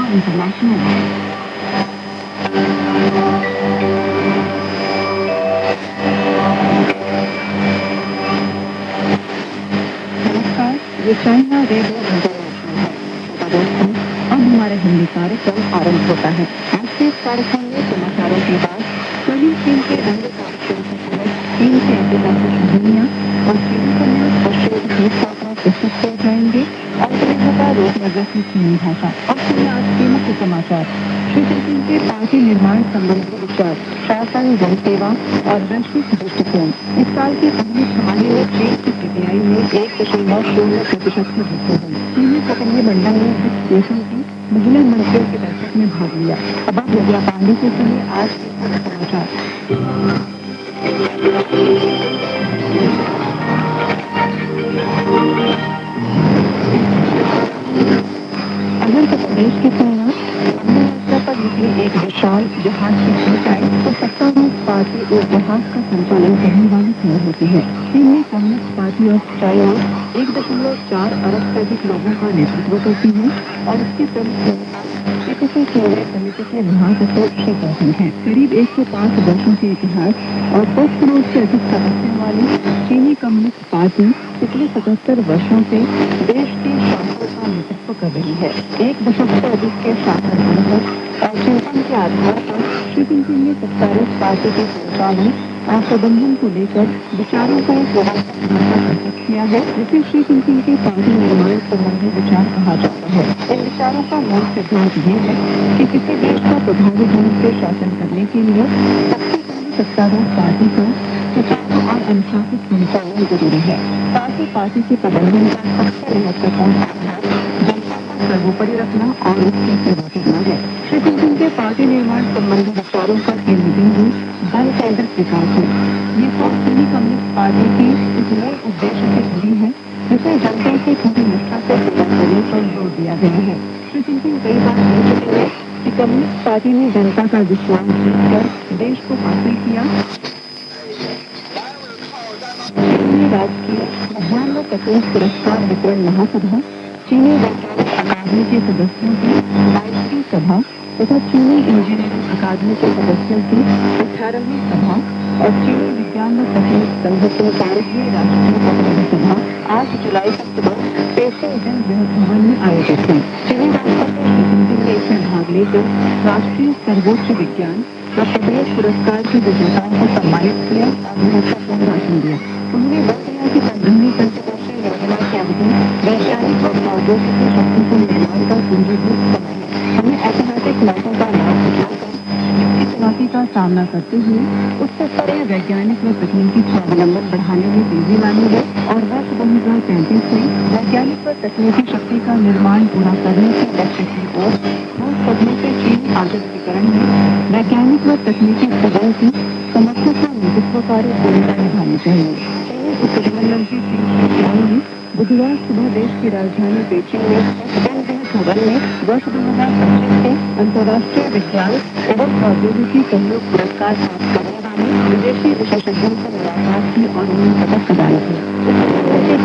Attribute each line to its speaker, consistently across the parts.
Speaker 1: International. नमस्कार, ये China radio international है। तो दोस्तों, अब हमारा हिंदी कार्यक्रम आरंभ होता है। आज के इस कार्यक्रम में समाचारों के बाद कली चीन के रंग कार्यक्रम से पहले चीन के ऐतिहासिक दुनिया और चीनी को राष्ट्रीय स्थापना प्रस्तुत किए जाएंगे और होगा रोजमर्रा की चीनी भाषा। और सुनिए आज के मुख्य समाचार। शी जिनपिंग के पार्टी निर्माण संबंधी विचार, शासन, जनसेवा और वैश्विक दृष्टिकोण। इस साल की पहली छमाही में चीन की सीपीआई में 1.0% की वृद्धि हुई। चीनी प्रतिनिधिमंडल ने ब्रिक्स देशों की महिला मंत्रियों की बैठक में भाग लिया। अब आप विद्या पांडे से सुनिए आज के मुख्य समाचार। आंध्र प्रदेश की तुलना यात्रा पर निकली एक विशाल जहाज की ऊंचाई तो सत्तारूढ़ पार्टी और जहाज का संचालन करने वाली खबर होती है। चीन में कम्युनिस्ट पार्टी ऑफ चाइना 1.4 अरब से अधिक लोगों का नेतृत्व करती है और इसके प्रमुख नेता पीपल्स केंद्रीय समिति के महासचिव शी जिनपिंग हैं। करीब 105 वर्षों के इतिहास और 10 करोड़ से अधिक सदस्यों वाली चीनी कम्युनिस्ट पार्टी पिछले 77 वर्षों से देश की शासन का नेतृत्व कर रही है। एक दशक से अधिक के शासन अनुभव और चिंतन के आधार पर शी जिनपिंग ने सत्तारूढ़ पार्टी के संचालन और प्रबंधन को लेकर विचारों का एक व्यवस्थित ढांचा प्रस्तुत किया है, जिसे शी जिनपिंग के पार्टी निर्माण संबंधी विचार कहा जाता है। इन विचारों का मूल सिद्धांत ये है कि किसी देश का प्रभावी ढंग से शासन करने के लिए सबसे पहले सत्तारूढ़ पार्टी को सुचारू और अनुशासित संचालन जरूरी है। साथ ही पार्टी के प्रबंधन का सबसे महत्वपूर्ण आधार जनता को सर्वोपरि रखना और उसकी सेवा करना है। शी जिनपिंग के पार्टी निर्माण संबंधी विचारों का केंद्र बिंदु जन केंद्रित विकास है। ये सोच चीनी कम्युनिस्ट पार्टी की इस नए उद्देश्य से जुड़ी है, जिसे जनता से पूरी निष्ठा से सेवा करने पर जोर दिया गया है। शी जिनपिंग कई बार कह चुके हैं कि कम्युनिस्ट पार्टी ने जनता का विश्वास जीतकर देश को हासिल किया। चीनी राजकीय विज्ञान व तकनीक पुरस्कार वितरण महासभा, चीनी वैज्ञानिक अकादमी के सदस्यों की 22वीं सभा तथा चीनी इंजीनियरिंग अकादमी के सदस्यों की 18वीं सभा और चीनी विज्ञान व तकनीक संघ के 12वीं राष्ट्रीय प्रतिनिधि सभा 8 जुलाई को सुबह पेशिंग जन भवन में आयोजित हुई। चीनी राष्ट्रपति शी जिनपिंग ने इसमें भाग लेकर राष्ट्रीय सर्वोच्च विज्ञान व प्रदेश पुरस्कार के विजेताओं को सम्मानित किया और महत्वपूर्ण भाषण दिया। उन्होंने बल दिया कि 15वीं पंचवर्षीय योजना की अवधि वैज्ञानिक व प्रौद्योगिकी शक्ति के निर्माण का पूंजीभूत समय है। हमें ऐतिहासिक मौकों का लाभ उठाकर इसकी चुनौती का सामना करते हुए उससे परे वैज्ञानिक व तकनीकी स्वावलंबन बढ़ाने में तेजी लानी है और वर्ष 2035 में वैज्ञानिक व तकनीकी शक्ति का निर्माण पूरा करने के लक्ष्य की ओर ठोस कदमों से चीनी आधुनिकीकरण में वैज्ञानिक व तकनीकी सदन की समर्थक व नेतृत्वकारी भूमिका निभानी चाहिए। चीनी उप प्रधानमंत्री ने बुधवार सुबह देश की राजधानी बेजिंग में भवन में वर्ष 2025 के अंतर्राष्ट्रीय विज्ञान एवं प्रौद्योगिकी सहयोग पुरस्कार प्राप्त करने वाले विदेशी विशेषज्ञों से मुलाकात की और उन्हें पदक प्रदान किया।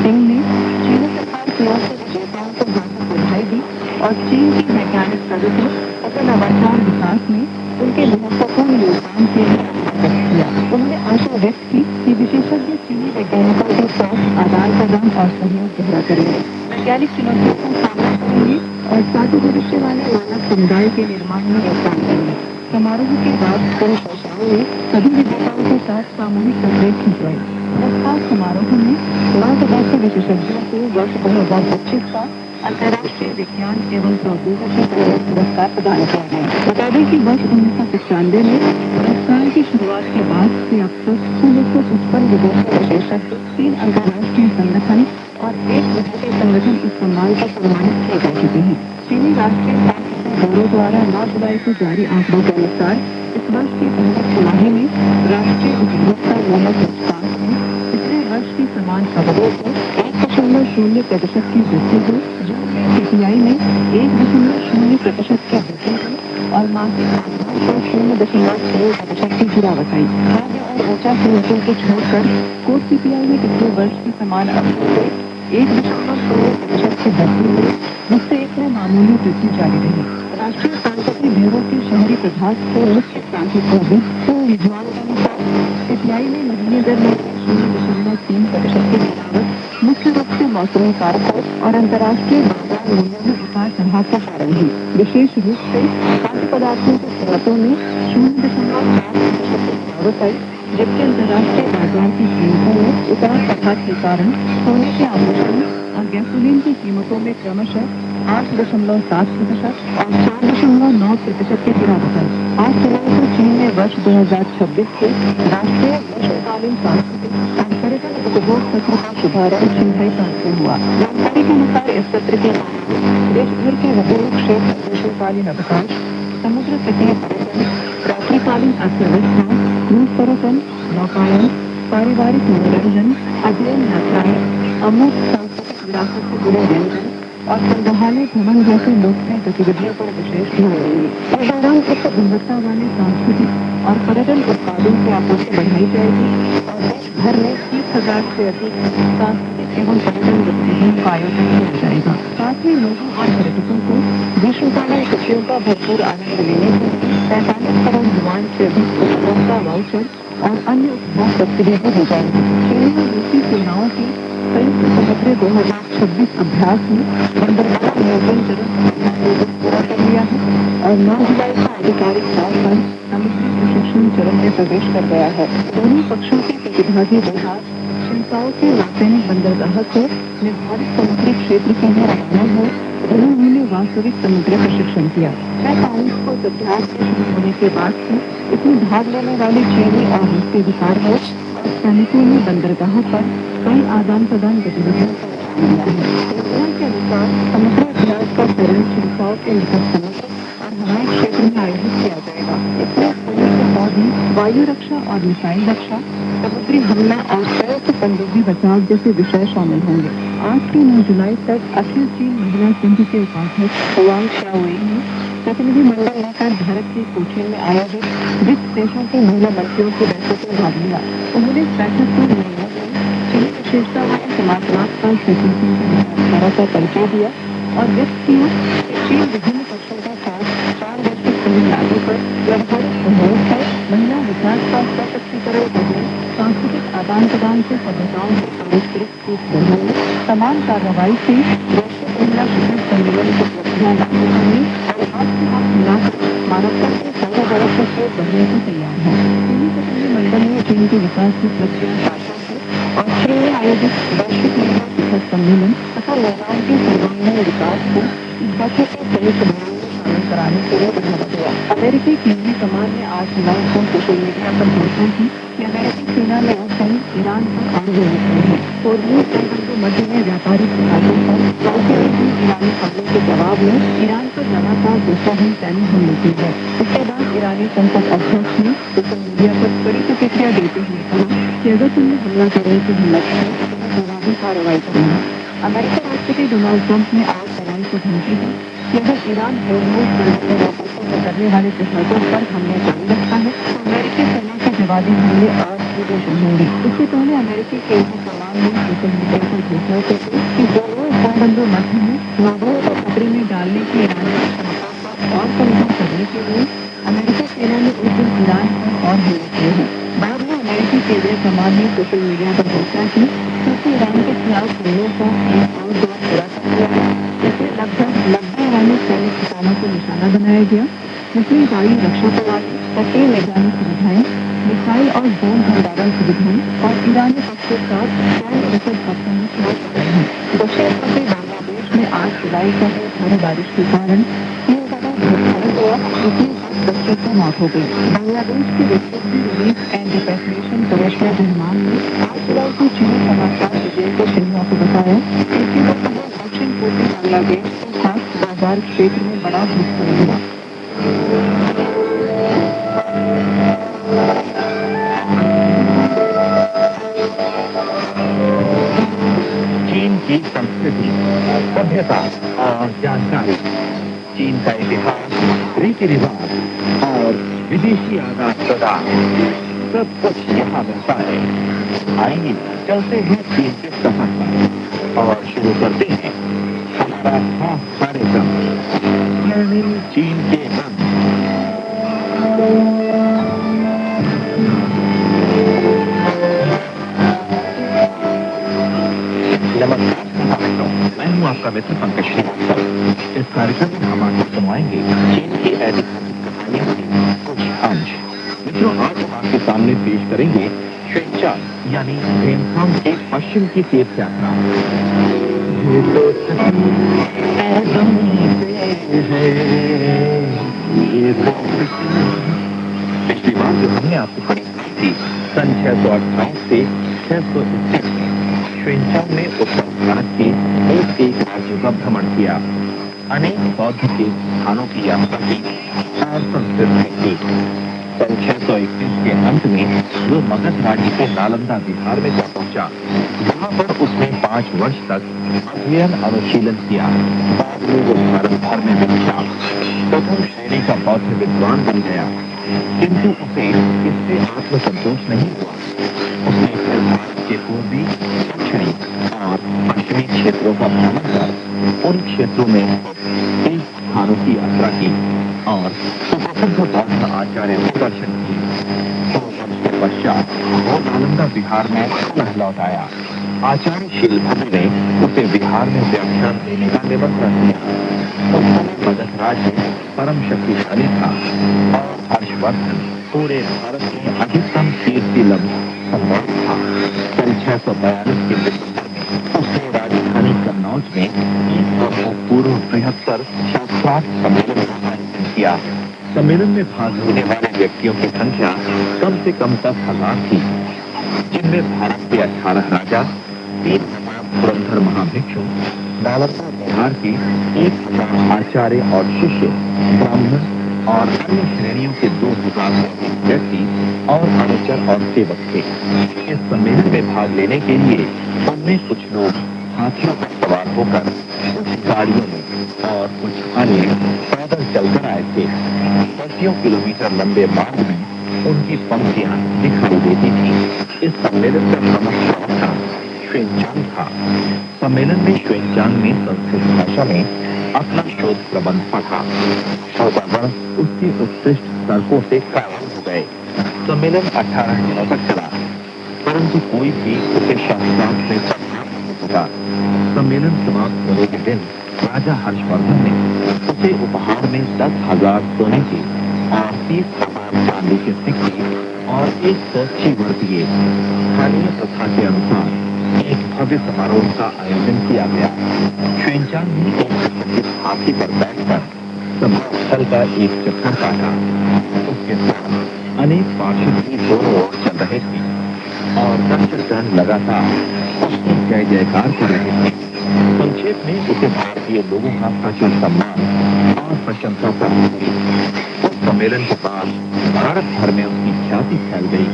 Speaker 1: सिंह ने चीनी सरकार की ओर से विजेताओं को हार्दिक बधाई दी और चीन की वैज्ञानिक प्रगति तथा नवाचार विकास में उनके महत्वपूर्ण योगदान के लिए धन्यवाद किया। उन्होंने आशा व्यक्त की कि विशेषज्ञ चीनी वैज्ञानिकों के साथ आदान प्रदान और सहयोग गहरा करेंगे, वैज्ञानिक चुनौतियों का सामना करेंगे और साथी भविष्य वाले मानव समुदाय के निर्माण में योगदान करेंगे। समारोह के बाद कई संस्थाओं ने सभी विजेताओं के साथ सामूहिक तस्वीर खिंचवाई। पुरस्कार समारोह में 9 सदस्य विशेषज्ञों को वर्ष 2025 का अंतर्राष्ट्रीय विज्ञान एवं प्रौद्योगिकी सहयोग पुरस्कार प्रदान किया गया। बता दें कि वर्ष 1995 में पुरस्कार की शुरुआत के बाद से अब तक कुल 155 विदेशी विशेषज्ञ, 3 अंतर्राष्ट्रीय संगठन और 1 विदेशी संगठन इस सम्मान को सम्मानित किए जा चुके हैं। चीनी राष्ट्रीय सांख्यिकी ब्यूरो द्वारा 9 जुलाई को जारी आंकड़ों के अनुसार इस वर्ष की पहली तिमाही में राष्ट्रीय उपभोक्ता मूल्य सूचकांक में पिछले वर्ष की समान अवधि से 1.0% की वृद्धि हुई। जून में सीपीआई में 1.0% की वृद्धि हुई और मासिक आधार पर 0.6% की गिरावट आई। खाद्य और ऊर्जा संगठन को छोड़कर कोर सीपीआई में पिछले वर्ष की समान अवधि से 1.0% की वृद्धि हुई, जिससे इसमें मामूली वृद्धि जारी रही। राष्ट्रीय सांस्कृतिक ब्यूरो के शहरी प्रभाग के मुख्य सांख्यिक विद्वान के अनुसार सितलाई में महीने दर में 0.3% की गिरावट मुख्य रूप से मौसमी कारकों और अंतर्राष्ट्रीय बाजार मूल्यों में उतार चढ़ाव के कारण हुई। विशेष रूप से खाद्य पदार्थों की कीमतों में 0.4% की गिरावट आई, जबकि अंतर्राष्ट्रीय बाजार की कीमतों में उतार चढ़ाव के कारण सोने के आभूषण और गैसोलीन की कीमतों में क्रमशः 8.7% और 4.9% की गिरावट आई। 8 जुलाई को चीन में वर्ष 2026 के राष्ट्रीय ग्रीष्मकालीन सांस्कृतिक और पर्यटन उपभोग सत्र का शुभारंभ शंघाई प्रांत में हुआ। जानकारी के अनुसार इस सत्र के दौरान देश भर के विभिन्न क्षेत्र ग्रीष्मकालीन अवकाश, समुद्र तटीय पर्यटन, रात्रिकालीन अर्थव्यवस्था, क्रूज पर्यटन, नौकायन, पारिवारिक मनोरंजन, अध्ययन यात्राएं, अमूर्त सांस्कृतिक विरासत से जुड़े व्यंजन और संग्रहालय भ्रमण जैसे लोकप्रिय गतिविधियों पर विशेष ध्यान देंगे। इस दौरान उच्च गुणवत्ता वाले सांस्कृतिक और पर्यटन उत्पादों की आपूर्ति बढ़ाई जाएगी और देश भर में 30,000 से अधिक सांस्कृतिक एवं पर्यटन गतिविधियों का आयोजन किया जाएगा। साथ ही लोगों और पर्यटकों को ग्रीष्मकालीन छुट्टियों का भरपूर आनंद लेने के लिए 45 करोड़ युआन से अधिक उपभोक्ता वाउचर और अन्य उपभोग सब्सिडी भी दी जाएगी। चीनी और रूसी सेनाओं की संयुक्त समुद्री 2026 अभ्यास में बंदरगाह नियंत्रण चरण पूरा कर लिया है और 9 जुलाई का आधिकारिक तौर पर समुद्री प्रशिक्षण चरण में प्रवेश कर गया है। दोनों पक्षों के प्रतिभागी जहाज शिंकाओ के नौसैनिक बंदरगाह से निर्धारित समुद्री क्षेत्र के लिए रवाना हुए, जहां उन्होंने वास्तविक समुद्री प्रशिक्षण किया। 6 तारीख को इस अभ्यास के शुरू होने के बाद से इसमें भाग लेने वाले चीनी और रूसी अधिकारियों और सैनिकों ने बंदरगाह पर कई आदान प्रदान गतिविधियों का लिया है। योजना के अनुसार समुद्री अभ्यास का चरण शिंकाओ के निकट समुद्र और हवाई क्षेत्र में आयोजित किया जाएगा। इसमें समुद्र पौधे, वायु रक्षा और मिसाइल रक्षा, समुद्री हमला और संयुक्त पनडुब्बी बचाव जैसे विषय शामिल होंगे। 8 से 9 जुलाई तक अखिल चीन महिला संघ के उपाध्यक्ष वांग शाओई ने प्रतिनिधि मंडल लेकर भारत के कोचीन में आयोजित ब्रिक्स देशों के महिला मंत्रियों की बैठक में भाग लिया। उन्होंने इस बैठक को चीनी विशेषता वाले समाजवाद श्री जिनपिंग की विचारधारा का परिचय दिया और व्यक्त किया कि चीन विभिन्न पक्षों के साथ 4 वैश्विक संविधानों पर व्यावहारिक सहयोग है, महिला विकास का सशक्तिकरण करने, सांस्कृतिक आदान प्रदान से सभ्यताओं के पारस्परिक सीख बढ़ाने, समान कार्रवाई से वैश्विक महिला शिखर सम्मेलन की उपलब्धियां लागू करने और हाथ से हाथ मिलाकर मानवता के सर्वव्यापी से बढ़ने को तैयार है। चीनी प्रतिनिधिमंडल ने चीन के विकास की उपलब्धियां साझा की और चीन में आयोजित वैश्विक महिला शिखर सम्मेलन तथा महिलाओं के सर्वांगीण विकास को इस बैठक के संयुक्त बयान में शामिल कराने के लिए बढ़ावा दिया। अमेरिकी केंद्रीय कमान ने 8 जुलाई को सोशल मीडिया पर घोषणा की कि अमेरिकी सेना ने उस दिन ईरान पर आक्रमण किए हैं। होर्मुज़ जलबंदी मध्य में व्यापारिक जहाजों पर चौथे दिन ईरानी हमले के जवाब में ईरान पर लगातार दूसरा दिन सैन्य हमले किए हैं। इसके बाद ईरानी संसद अध्यक्ष ने सोशल मीडिया पर कड़ी प्रतिक्रिया देते हुए कहा कि अगर तुमने हमला करने की हिम्मत की तो मैं जवाबी कार्रवाई करूंगा। अमेरिकी राष्ट्रपति डोनाल्ड ट्रंप ने आज सवाल को धमकी दी कि अगर ईरान होर्मुज़ जलबंदी वापसी में करने वाले जहाजों पर हमले जारी रखता है तो अमेरिकी सेना के जवाबी हमले और भी रोशन होंगे। इससे पहले अमेरिकी केंद्रीय कमान ने सोशल मीडिया पर घोषणा की कि होर्मुज़ जलबंदी मध्य में नागों और खतरे में डालने की ईरानी क्षमता को और कमजोर करने के लिए अमेरिकी सेना ने उस दिन ईरान पर और हमले किए हैं। बाद में अमेरिकी केंद्रीय कमान ने सोशल मीडिया पर घोषणा की क्योंकि ईरान के खिलाफ हमलों का एक और दौर पूरा कर दिया है, जिसमें लगभग 90 ईरानी सैनिक ठिकानों को निशाना बनाया गया, जिसमें वायु रक्षा प्रणाली, तटीय निगरानी सुविधाएं, मिसाइल और ड्रोन भंडारण सुविधाएं और ईरानी पक्ष के साथ सैन्य रसद घटना में सुधार कर रहे हैं। दक्षिण पूर्वी बांग्लादेश में 8 जुलाई को हुई भारी बारिश के कारण 3 जगह भूस्खलन हुआ, जिसमें 10 बच्चों की मौत हो गई। बांग्लादेश के refugee relief and repatriation commissioner Rahman ने 8 जुलाई को चीनी समाचार एजेंसी शिन्हुआ को बताया कि इसी दौरान दक्षिण पूर्वी बांग्लादेश के खास बाजार क्षेत्र में बड़ा भूस्खलन हुआ।
Speaker 2: चीन की संस्कृति, सभ्यता और जानकारी, चीन का इतिहास, रीति रिवाज और विदेशी आदान प्रदान, सब कुछ यहाँ मिलता है। आइए चलते हैं चीन के सफर पर और शुरू करते हैं हमारा हमारा खास कार्यक्रम स्वर्णिम चीन के रंग। नमस्कार मित्रों, मैं हूँ आपका मित्र पंकज श्रीवास्तव। इस कार्यक्रम में हम आपको सुनवाएंगे चीन की ऐतिहासिक कहानियों के कुछ अंश। मित्रों, आज हम आपके सामने पेश करेंगे श्वेनचांग यानी भेमसांग के पश्चिम की तीर्थ यात्रा। ये तो एकदम है, ये तो पिछली बार जो हमने आपको पढ़ी थी सन 628 से 621 में श्वेनचांग ने उत्तर भारत के एक राज्यों का भ्रमण किया, अनेक बौद्ध के स्थानों की यात्रा की और संस्कृत की। सन 621 के अंत में वो मगध राज्य के नालंदा बिहार में जा पहुंचा, जहाँ पर उसने 5 वर्ष तक अध्ययन अनुशीलन किया। बाद में वो भारत भर में विख्यात प्रथम श्रेणी का बौद्ध विद्वान बन गया, किंतु उसे इससे आत्मसंतोष नहीं हुआ। उसने फिर भारत के पूर्वी, दक्षिणी और पश्चिमी क्षेत्रों का भ्रमण कर उन क्षेत्रों में कई स्थानों की यात्रा की और सुप्रसिद्ध बौद्ध आचार्यों के दर्शन किए। 2 वर्ष के पश्चात वो नालंदा बिहार में पुनः लौट आया। आचार्य शीलभद्र ने उसे बिहार में व्याख्यान देने का निमंत्रण दिया। उस समय मगध राज्य परम शक्तिशाली था और हर्षवर्धन पूरे भारत में अधिकतम कीर्ति लब्ध सम्राट था। सन 642 के दिसंबर में उसने राजधानी कन्नौज में 1 वर्ष पूर्व बृहत्तर शास्त्रार्थ सम्मेलन का आयोजन किया। सम्मेलन में भाग लेने वाले व्यक्तियों की संख्या कम से कम 10,000 थी, जिनमें भारत के 18 राजा, 3 पुरंदर महाभिक्षु, नालंदा बिहार के 1,000 आचार्य और शिष्य, ब्राह्मण और अन्य श्रेणियों के 2,000 व्यक्ति और अनुचर और सेवक थे। इस सम्मेलन में भाग लेने के लिए उनमें कुछ लोग हाथियों पर सवार होकर, कुछ गाड़ियों में और कुछ अन्य पैदल चलकर आए थे। 30 किलोमीटर लंबे मार्ग में उनकी पंक्तियां दिखाई देती थी। इस सम्मेलन का प्रमुख वक्ता श्वेनचांग था। सम्मेलन में श्वेनचांग ने संस्कृत भाषा में अपना शोध प्रबंध पढ़ा। श्रोतागण उसकी उत्कृष्ट तर्कों से कायल हो गए। सम्मेलन 18 दिनों तक चला, परंतु कोई भी उसे शास्त्रार्थ में समाप्त नहीं होगा। सम्मेलन समाप्त होने के दिन राजा हर्षवर्धन ने उसे उपहार में 10,000 सोने के और 30,000 चांदी के सिक्के और 100 चीवर दिए। स्थानीय प्रथा के अनुसार एक भव्य समारोह का आयोजन किया गया। श्वेनचांग ने एक हाथी पर बैठकर सभा स्थल का एक चक्कर काटा। उसके साथ अनेक पार्षद भी दोनों ओर चल रहे थे और दर्शकगण लगातार उसकी जय जयकार कर रहे थे। संक्षेप में उसे भारतीय लोगों का प्रचुर सम्मान और प्रशंसा प्राप्त हुई। उस सम्मेलन के बाद भारत भर में उसकी ख्याति फैल गई।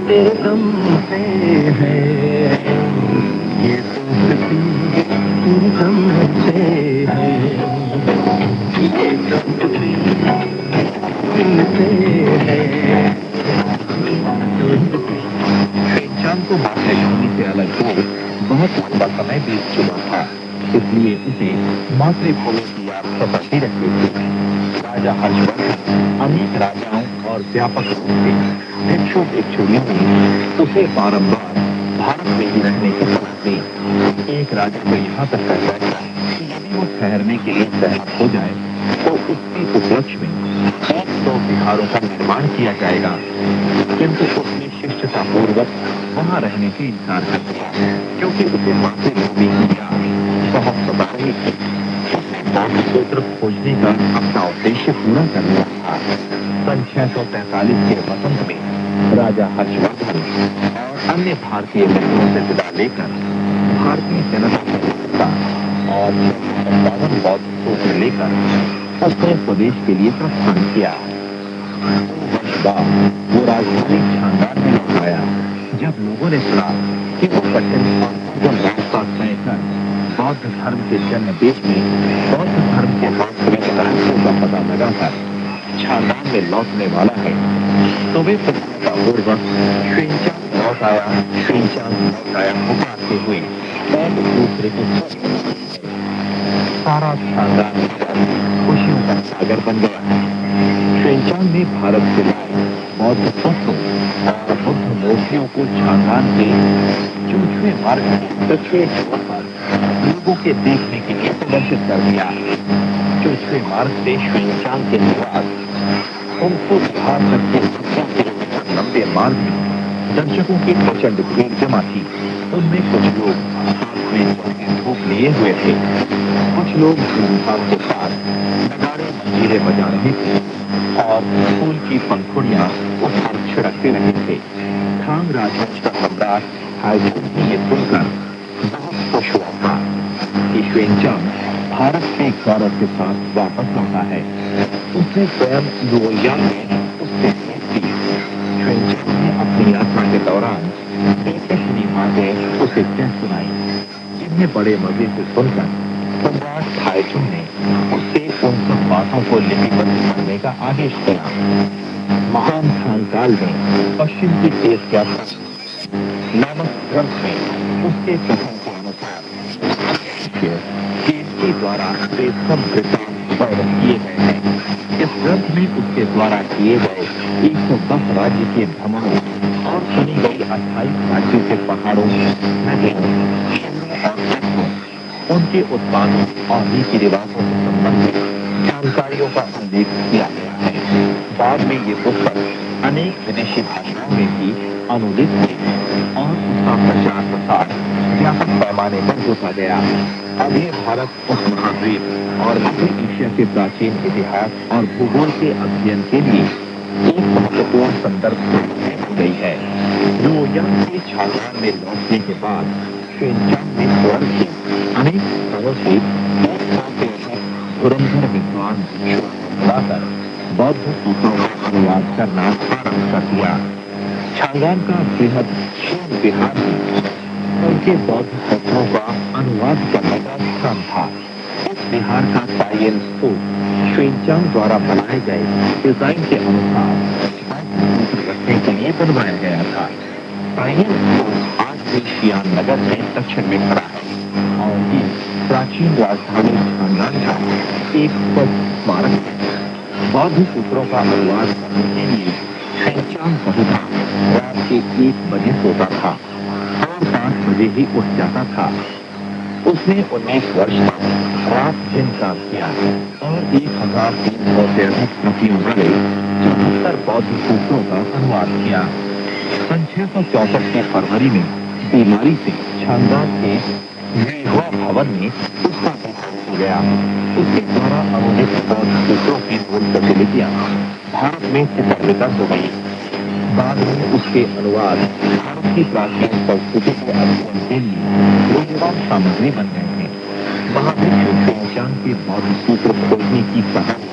Speaker 2: तेरे दम से है, ये संस्कृति तेरे दम से है, ये संस्कृति तुमसे है। श्वेनचांग को मातृभूमि से अलग हो बहुत लंबा समय बीत चुका था, इसलिए उसे मातृभूमि की याद सताती रहती थी। राजा हर्षवर्धन अनेक राजाओं और व्यापक रूप से भिक्षु भिक्षुणियों ने उसे बारंबार भारत में ही रहने की सलाह दी। एक राजा को यहाँ तक कह बैठा कि यदि वो ठहरने के लिए सहमत हो जाए तो उसके उपलक्ष्य में 100 विहारों का निर्माण किया जाएगा, किंतु उसने शिष्टतापूर्वक वहाँ रहने से इनकार कर दिया, क्योंकि उसे मातृभूमि की याद बहुत सता रही थी। उसने बौद्ध सूत्र खोजने का अपना उद्देश्य पूरा कर लिया था। सन 643 के वसंत में राजा हर्षवर्धन और अन्य भारतीय मित्रों से विदा लेकर भारतीय जनता का और 657 बौद्ध सूत्र लेकर उसने स्वदेश के लिए प्रस्थान किया। 2 वर्ष बाद वो राजधानी छांगान में लौट आया। जब लोगों ने सुना कि वो कठिन और दुर्गम रास्ता तय कर बौद्ध धर्म के जन्म देश में बौद्ध धर्म के वास्तविक रहस्यों का पता लगाकर छांगान में लौटने वाला है, तो वे प्रसन्नतापूर्वक श्वेनचांग लौट आया पुकारते हुए एक दूसरे के सारा शानदार खुशियों का सागर बन गया है। श्वेनचांग ने भारत से लाए बौद्ध तत्वों और बुद्ध मूर्तियों को छांगान के चौथे मार्ग के दक्षिण छोर पर लोगों के देखने के लिए प्रदर्शित कर दिया। चौथे मार्ग से श्वेनचांग के निवास उनको बिहार तक के 100 किलोमीटर लंबे मार्ग में दर्शकों की प्रचंड भीड़ जमा थी। उनमें कुछ लोग हाथ में धूप लिए हुए थे, कुछ लोग धूमधाम के साथ नगाड़े मंजीरे बजा रहे थे और फूल की पंखुड़ियां उस पर छिड़कते रहे थे। थांग राजवंश का सम्राट हाईजोंग ने ये सुनकर बहुत खुश हुआ था कि श्वेनचांग भारत के गौरव के साथ वापस लौटा है। उसने स्वयं लुओयान में उससे भेंट की। श्वेनचांग ने अपनी यात्रा के दौरान देखनी बातें उसे कह सुनाई, जिन्हें बड़े मजे से सुनकर सम्राट हाईजोंग ने उससे उन सब बातों को लिपिबद्ध करने का आदेश दिया। महान थांग काल में पश्चिम की तीर्थ यात्रा नामक ग्रंथ में उसके कथन के अनुसार केसरी द्वारा वे सब वृत्तांत वर्णन किए गए हैं। इस ग्रंथ में उसके द्वारा किए गए 110 राज्य के भ्रमणों और चुनी गई 28 राज्यों के पहाड़ों, नदियों, शहरों और कस्बों, उनके उत्पादों और रीति रिवाजों से संबंधित जानकारियों का उल्लेख किया गया है। बाद में ये पुस्तक अनेक विदेशी भाषाओं में भी अनुदित हुई और उसका प्रचार प्रसार व्यापक पैमाने पर होता गया। अब ये भारत उपमहाद्वीप और मध्य एशिया के प्राचीन इतिहास और भूगोल के अध्ययन के लिए एक महत्वपूर्ण संदर्भ हो गई है। लुओयान के छांगान में लौटने के बाद श्वेनचांग ने स्वर्ण के अनेक स्थलों से धुरंधर विद्वान बुलाकर बौद्ध सूत्रों का अनुवाद करना प्रारंभ कर दिया। छांगान का बृहद शिव विहार उनके बौद्ध तत्वों का अनुवाद करने का स्थान था। इस विहार का सायन स्तूप श्वेनचांग द्वारा बनाए गए डिजाइन के अनुसार सूत्र रखने के लिए बनवाया गया था। सायन स्तूप आज भी शियान नगर में दक्षिण में खड़ा है और ये प्राचीन राजधानी छांगान का एक स्मारक है। बौद्ध सूत्रों का अनुवाद करने के लिए श्वेनचांग बहुधा रात के 1 बजे सोता था और 5 बजे ही उठ जाता था। उसने 19 वर्ष तक रात दिन काम किया और 1300 से अधिक प्रतियों वाले 74 बौद्ध सूत्रों का अनुवाद किया। सन 664 के फरवरी में बीमारी से छांगान के हुआ भवन में उसका देहांत हो गया। उसके द्वारा अनुदित बौद्ध सूत्रों की मूल प्रतिलिपियां भारत में चित्रलिखित हो गई। बाद में उसके अनुवाद भारत की प्राचीन संस्कृति के अध्ययन के लिए मूल्यवान सामग्री बन गए हैं। महाभिक्षु श्वेनचांग के बौद्ध सूत्र खोजने की कहानी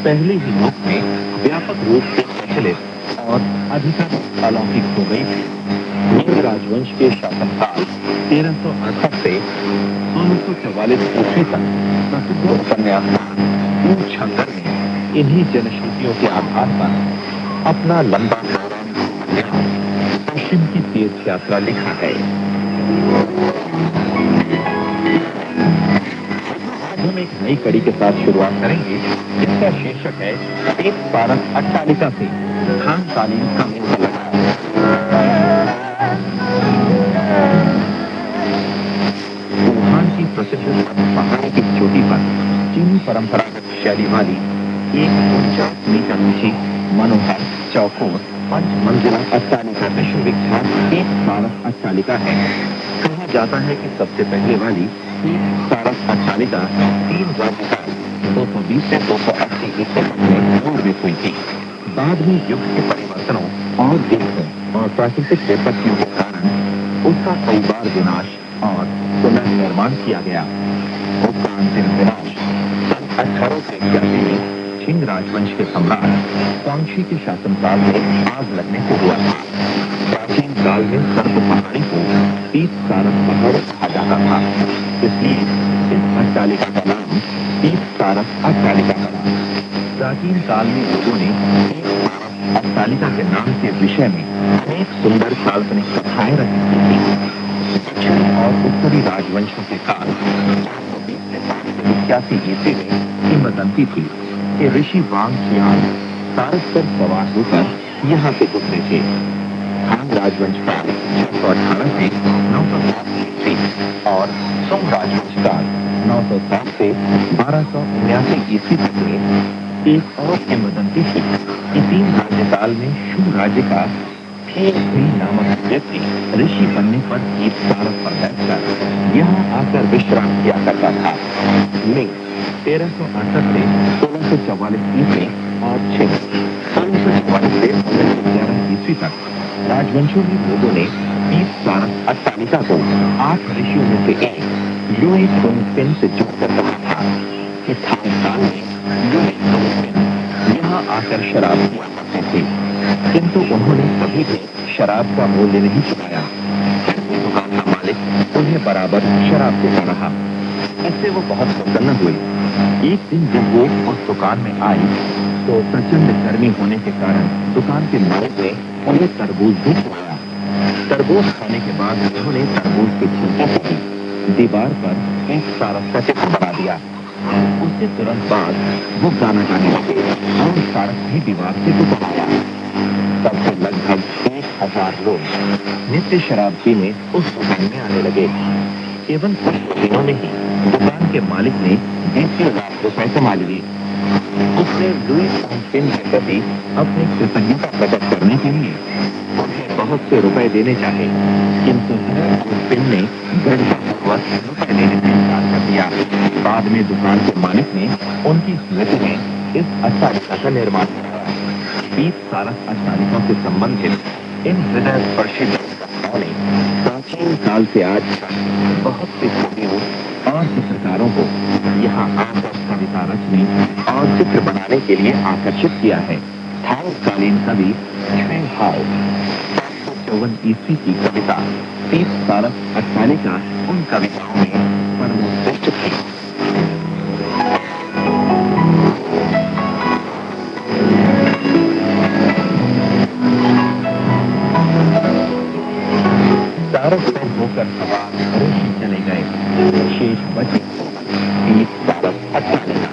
Speaker 2: पहले ही युग में व्यापक रूप से प्रचलित और अधिकांश अलौकिक हो गई थी। मिंग राजवंश के शासनकाल 1368 से 1644 ईस्वी तक प्रसिद्ध उपन्यासकार ऊ छंगर ने इन्हीं जनश्रुतियों के आधार पर अपना लंबा पश्चिम की तीर्थ यात्रा लिखा है। आज हम एक नई कड़ी के साथ शुरुआत करेंगे, जिसका शीर्षक है एक पारस अट्टालिका से थांग कालीन का मूल लगा। वुहान की प्रसिद्ध पहाड़ी की चोटी पर चीनी परंपरागत शैली वाली एक 49 मीटर ऊंची मनोहर चौकोर 5 मंजिला अट्टालिका विश्व विख्यात एक पारस अट्टालिका है। कहा जाता है कि सबसे पहले वाली एक पारस अट्टालिका 3 वर्ष तक 220 से 280 ईस्वी में निर्मित हुई थी। बाद में युग के परिवर्तनों और युद्धों और प्राकृतिक विपत्तियों के कारण उसका कई बार विनाश और पुनर्निर्माण किया गया। उसका अंतिम विनाश सन 1881 में छिंग राजवंश के सम्राट क्वांगशी के शासनकाल में आग लगने से हुआ था। प्राचीन काल में सर्प पहाड़ी को 30 सारस पहाड़ कहा जाता था, इसलिए इस अट्टालिका का नाम 30 सारस अट्टालिका पड़ा। प्राचीन काल में लोगों ने एक सारस अट्टालिका के नाम के विषय में अनेक सुंदर काल्पनिक कथाएं रची थी। दक्षिणी और उत्तरी राजवंशों के काल 481 ईस्वी में किंवदंती थी कि ऋषि वांग xian सारस पर सवार होकर यहाँ से गुजरे थे। हान राजवंश काल 618 से 907 ईस्वी और सोंग राजवंश काल 907 से 1279 ईस्वी तक में एक और किंवदंती थी कि 3 राज्यकाल में शू राज्य का भी नामक व्यक्ति ऋषि बनने पर एक सारस पर बैठकर यहाँ आकर विश्राम किया करता था। मिंग 1368 से 1644 ईस्वी और छिंग 1644 से 1911 ईस्वी तक राजवंशों में लोगों ने 20 सारस अट्टालिका को 8 ऋषियों में से एक लुई तोंगपिन से जोड़कर कहा था कि थांग काल में लुई तोंगपिन यहाँ आकर शराब पिया करते थे, किंतु उन्होंने कभी भी शराब का मूल्य नहीं चुकाया। दुकान का मालिक उन्हें बराबर शराब देता रहा। इससे वो बहुत प्रसन्न हुए। एक दिन जब वो उस दुकान में आई तो प्रचंड गर्मी होने के कारण दुकान के मालिक ने उन्हें तरबूज भी खिलाया। तरबूज खाने के बाद उन्होंने तरबूज के छिलके से दीवार पर एक सारस का चित्र बना दिया। उसके तुरंत बाद वो गाना गाने लगे और सारस भी दीवार से गुजर आया। तब से लगभग 1000 लोग नित्य शराब पीने उस दुकान में आने लगे। केवल कुछ दिनों में ही दुकान के मालिक ने 20,000 रुपए कमा लिए। उसने लुई तोंगपिन के प्रति अपनी कृतज्ञता प्रकट करने के लिए उन्हें बहुत से रुपए देने चाहे, किंतु तोंगपिन ने दृढ़तापूर्वक रुपए देने से इनकार कर दिया। बाद में दुकान के मालिक ने उनकी स्मृति में इस अट्टालिका का निर्माण कराया। 20 सारस अट्टालिका से संबंधित इन हृदय स्पर्शी कथाओं ने प्राचीन काल से आज तक बहुत से कवियों और चित्रकारों को यहाँ आकर कविता रचने और चित्र बनाने के लिए आकर्षित किया है। थांगकालीन कवि छुएंग हाओ 754 ईस्वी की कविता 30 सारस अट्टालिका उन कविताओं में सर्वोत्कृष्ट थी। सारस पर होकर सवार ऋषि चले गए। शेष बचे 30 सारस अट्टालिका।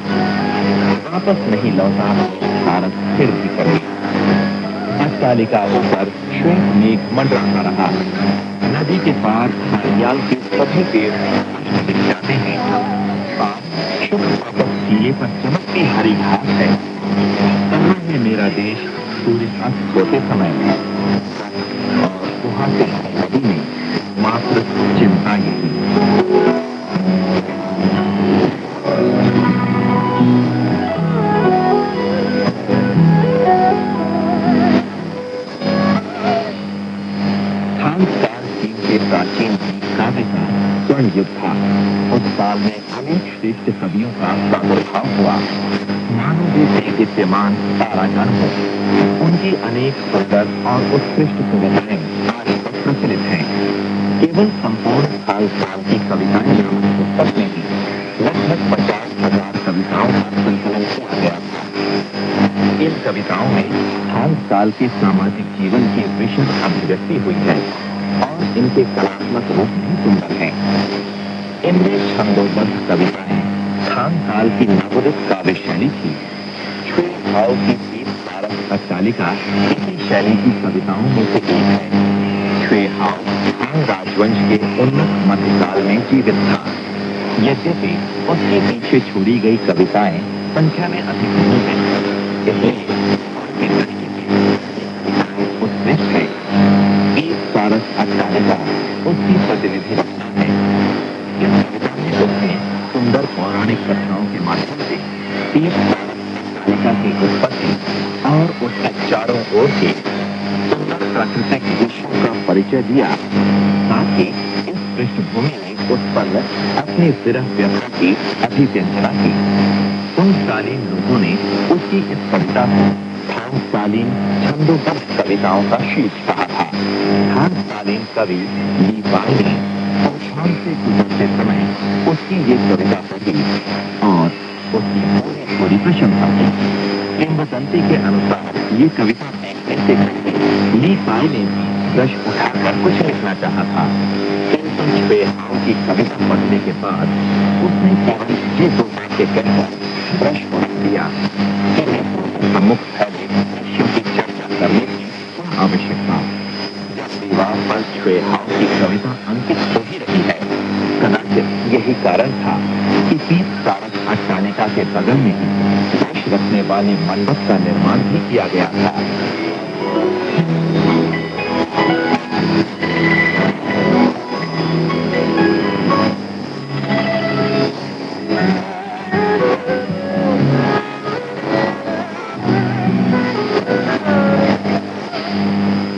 Speaker 2: वापस नहीं लौटा सारस फिर भी कभी। अट्टालिका ऊपर श्वेत मेघ मंडराता रहा। नदी के पार नारियल के सभी पेड़ दिख जाते हैं। शुक्र पक्ष टीले पर चमकती हरी घास है। कहाँ है मेरा देश सूर्य अस्त होते समय और वहां से नदी में मात्र चिंता यही। थांगकाल चीन के प्राचीन काव्य का स्वर्ण युग था। उस काल में अनेक श्रेष्ठ कवियों का प्रादुर्भाव हुआ। मानो वे विद्यमान तारागण हो। उनकी अनेक सुंदर और उत्कृष्ट कविताएं आज तक प्रचलित हैं। केवल संपूर्ण थांगकाल की कविताएं नामक पुस्तक में ही लगभग 50,000 कविताओं का संकलन किया गया था। इन कविताओं में थांगकाल के सामाजिक जीवन की विशद अभिव्यक्ति हुई है और इनके कलात्मक रूप भी सुंदर हैं। इनमें छंदोबद्ध कविताएं थांगकाल की नवोदित काव्य शैली थी। छुएंग हाओ की 30 सारस अट्टालिका इसी शैली की कविताओं में से एक है। छुएंग हाओ थांग राजवंश के उन्नत मध्यकाल में जीवित था। यद्यपि उसके पीछे छोड़ी गई कविताएं संख्या में अधिक नहीं है, इसलिए उत्कृष्ट है। 30 सारस अट्टालिका उसकी प्रतिनिधि रचना है। इस कविता में उसने सुंदर पौराणिक कथाओं के माध्यम से 30 सारस अट्टालिका की उत्पत्ति और उसके चारों ओर के सुंदर प्राकृतिक दृश्यों का परिचय दिया। साथ ही इस पृष्ठभूमि में उत्पन्न अपनी विरह व्यथा की अभिव्यंजना की। थांगकालीन लोगों ने उसकी इस कविता को थांगकालीन छंदोबद्ध कविताओं का शीर्ष कहा था। थांगकालीन कवि ली बाई ने शमशान से गुजरते समय उसकी ये कविता पढ़ी और उसकी पूरी प्रशंसा की। किंवदंती के अनुसार ये कविता देखने से ली बाई ने भी ब्रश उठाकर कुछ लिखना चाहा था, किंतु छुए हाव की कविता पढ़ने के बाद उसने केवल ये दो बातें कहकर ब्रश उड़ा दिया कि सम्मुख फैले दृश्यों की चर्चा करने की क्या आवश्यकता। जब दीवार पर छुए हाव की कविता अंकित हो ही रही है, कदाचित यही कारण था कि 30 सारस अट्टालिका के बगल में ही दृश्य रखने वाले मंडप का निर्माण भी किया गया था।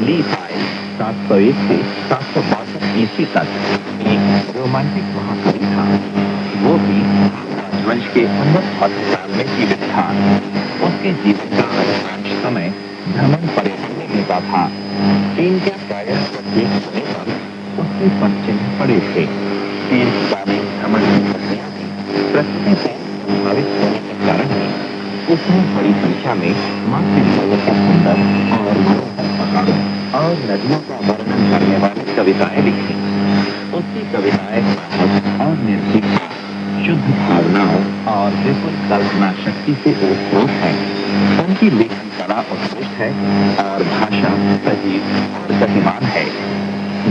Speaker 2: ली पाई 701 से 762 ईस्वी तक एक रोमांटिक महाकवि था। वो भी राजवंश के उन्नत मध्यकाल में जीवित था। उसके जीवन का अधिकांश समय भ्रमण पर्यटन में बीता था। चीन के प्रायः प्रत्येक कोने पर उसके पदचिन्ह पड़े थे। दीर्घकालीन भ्रमण की प्रक्रिया में प्रकृति से प्रभावित होने के कारण ही उसने बड़ी संख्या में मातृ के सुंदर और मनोहर पहाड़ों और नदियों का वर्णन करने वाली कविताएं लिखी। उसकी कविताएं साहस और निर्भीकता, शुद्ध भावनाओं और विपुल कल्पना शक्ति से ओतप्रोत है। उनकी लेखन कला उत्कृष्ट है और भाषा सजीव और गतिमान है।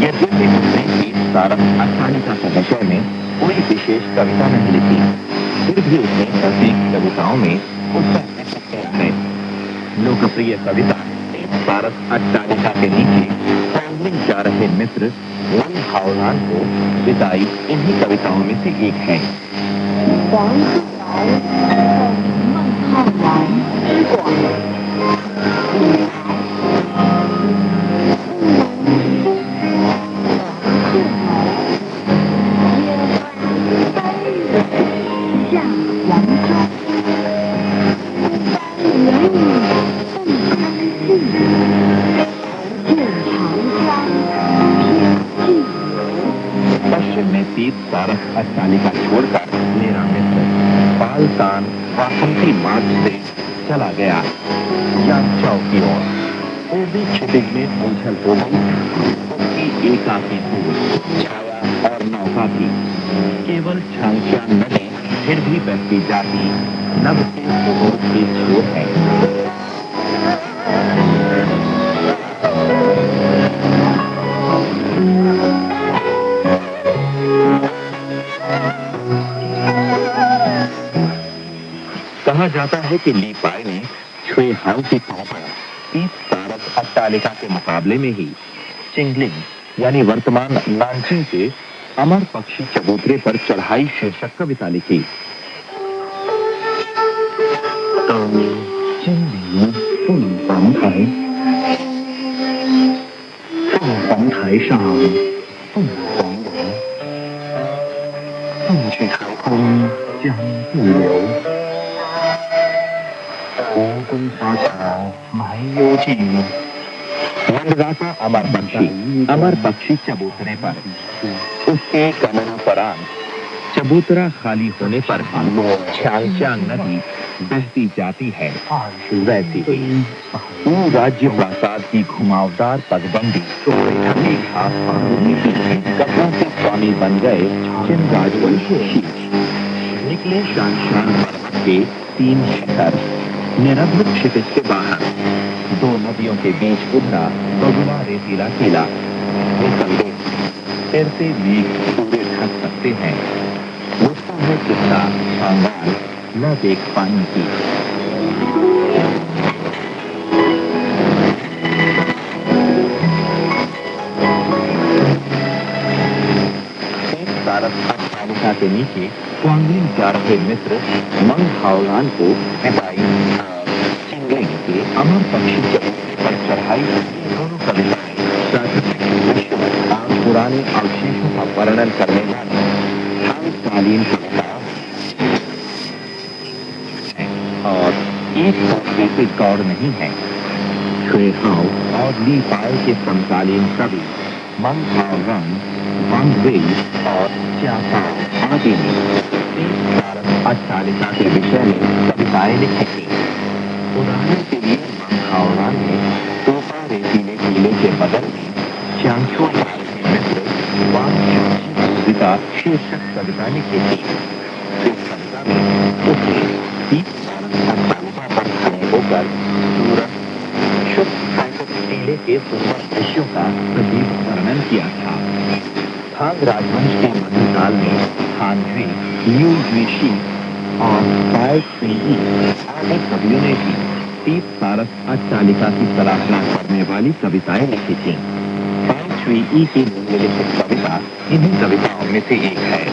Speaker 2: यद्यपि उसने 30 सारस अट्टालिका के विषय में कोई विशेष कविता नहीं लिखी, फिर भी उसने प्रत्येक कविताओं में उसका जिक्र किया है। लोकप्रिय कविता 30 सारस अट्टालिका के नीचे ट्रैवलिंग जा रहे मित्र वन हाओलान को विदाई इन्हीं कविताओं में से एक है।
Speaker 1: 黄鹤楼梦浩然之广，下扬州，元宇凤康信，见长江天际。
Speaker 2: पश्चिम में 30 सारस अट्टालिका छोड़कर मेरा मित्र पालतान वासंती मार्ग से चला गया यांचाओ की ओर। पूर्वी क्षितिज में उलझल हो गई उसकी एकाकी दूर छाया और नौका थी। केवल छांगचान नदी फिर भी बहती जाती नभ से छोर के छोर है। कहा जाता है कि ली पाई ने छुए हाव की कविता 30 सारस अट्टालिका के मुकाबले में ही चिंगलिंग यानी वर्तमान नानचिंग के अमर पक्षी चबूतरे पर चढ़ाई शीर्षक कविता लिखी। 金陵凤凰台，凤凰台上凤凰楼，凤去台空江不流。湖中花草埋幽径，वनराजा अमर पक्षी चबूतरे पर। उसके गमनापरांत चबूतरा खाली होने पर छांगचांग नदी बहती जाती है। वैसी ही राज्य प्रासाद की घुमावदार पगडंडी एक घास कपड़ों के स्वामी बन गए जिन राजवंशी निकले शान पर्वत के 3 शिखर निरभ्र क्षितिज के बाहर। 2 नदियों के बीच उभरा बगुला रेतीला किला। तैरते मेघ पूरे ढक सकते हैं। मुझको है किस्सा आंगार न देख पानी की। सारस अट्टालिका के नीचे क्वांगलिंग जा रहे मित्र मंग हाओलान को विदाई चिंगलिंग के अमर पक्षी चबूतरे पर चढ़ाई दोनों कविताएं प्राकृतिक दृश्य और पुराने अवशेषों का वर्णन करने वाली समकालीन कविता और एक दूसरे से गौड़ नहीं है। छुए हाव और ली पाई के समकालीन कवि मंग हाओलान, वांग वेई और च्यापाओ आदि ने 30 सारस अट्टालिका के विषय में कविताएं लिखी थी। उदाहरण के लिए मंग हाओलान ने तोपा रेतीले किले के बगल में च्याओ के मित्र वांग का शीर्षक कविता लिखी थी। इस कविता में उसने 30 तालिका पर खड़े होकर सूरज, शुभ साइकिल टीले के सुंदर दृश्यों का सजीव वर्णन किया था। थांग राजवंश के मध्यकाल में थानवी, लियू युइशी और पाई छुई आदि कवियों ने भी 30 सारस अट्टालिका की सराहना करने वाली कविताएं लिखी थी। पाई छुई की निम्नलिखित कविता इन्हीं कविताओं में से एक है।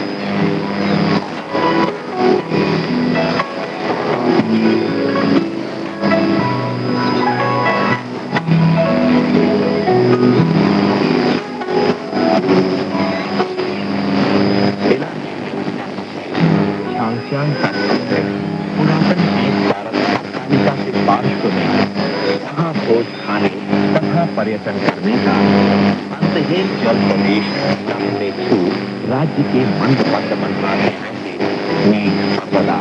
Speaker 2: झांगसियांग का सबसे पुरातन अट्टालिका के पार्श्व में वहाँ भोज खाने तथा पर्यटन करने का अंतहीन जल प्रदेश छू राज्य के मंदपंद मंत्रालय में सर्वदा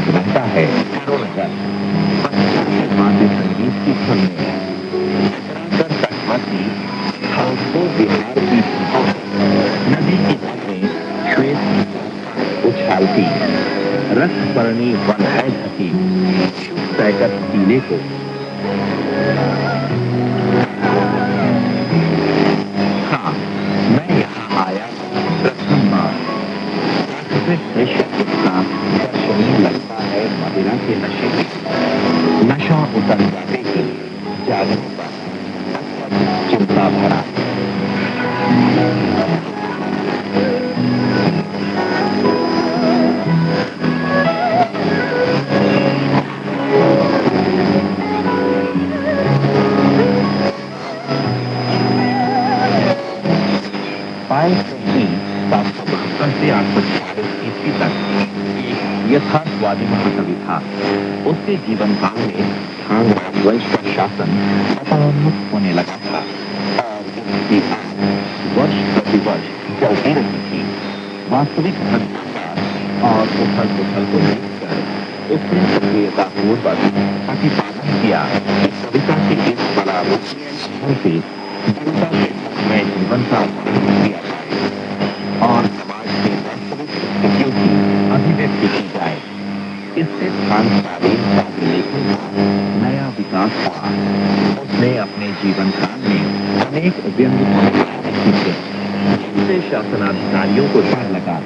Speaker 2: रहता है। करोनगर वाद्य संगीत की धुन में तटवर्ती खासो बिहार की नदी की नदी श्वेत उछालती रस परणी वन है ढकी सैकत टीले को। हाँ, मैं यहाँ आया प्रथम बार। प्राकृतिक दृश्य कितना दर्शनीय लगता है। मदिरा के नशे में नशा उतर जाते ही जागने पर चिंता भरा पाई छुई 772 से 840 ईस्वी तक एक यथार्थवादी महाकवि था। उसके जीवन काल में थांग राजवंश का शासन पतनोन्मुख होने लगा था और इसकी वर्ष प्रतिवर्ष चलती रही थी। वास्तविक भ्रष्टाचार और उथल पुथल को देखकर उसने सक्रियतापूर्वक प्रतिपादन किया कि कविता के इस बड़ा रूप से जनता के मैं जीवन का किया जाए और समाज के वास्तविक स्थितियों की अभिव्यक्ति की जाए। इससे थांगतालीन का लेखन का नया विकास हुआ। उसने अपने जीवन काल में अनेक व्यंग्य कविताएं लिखी। जिससे शासनाधिकारियों को डर लगा।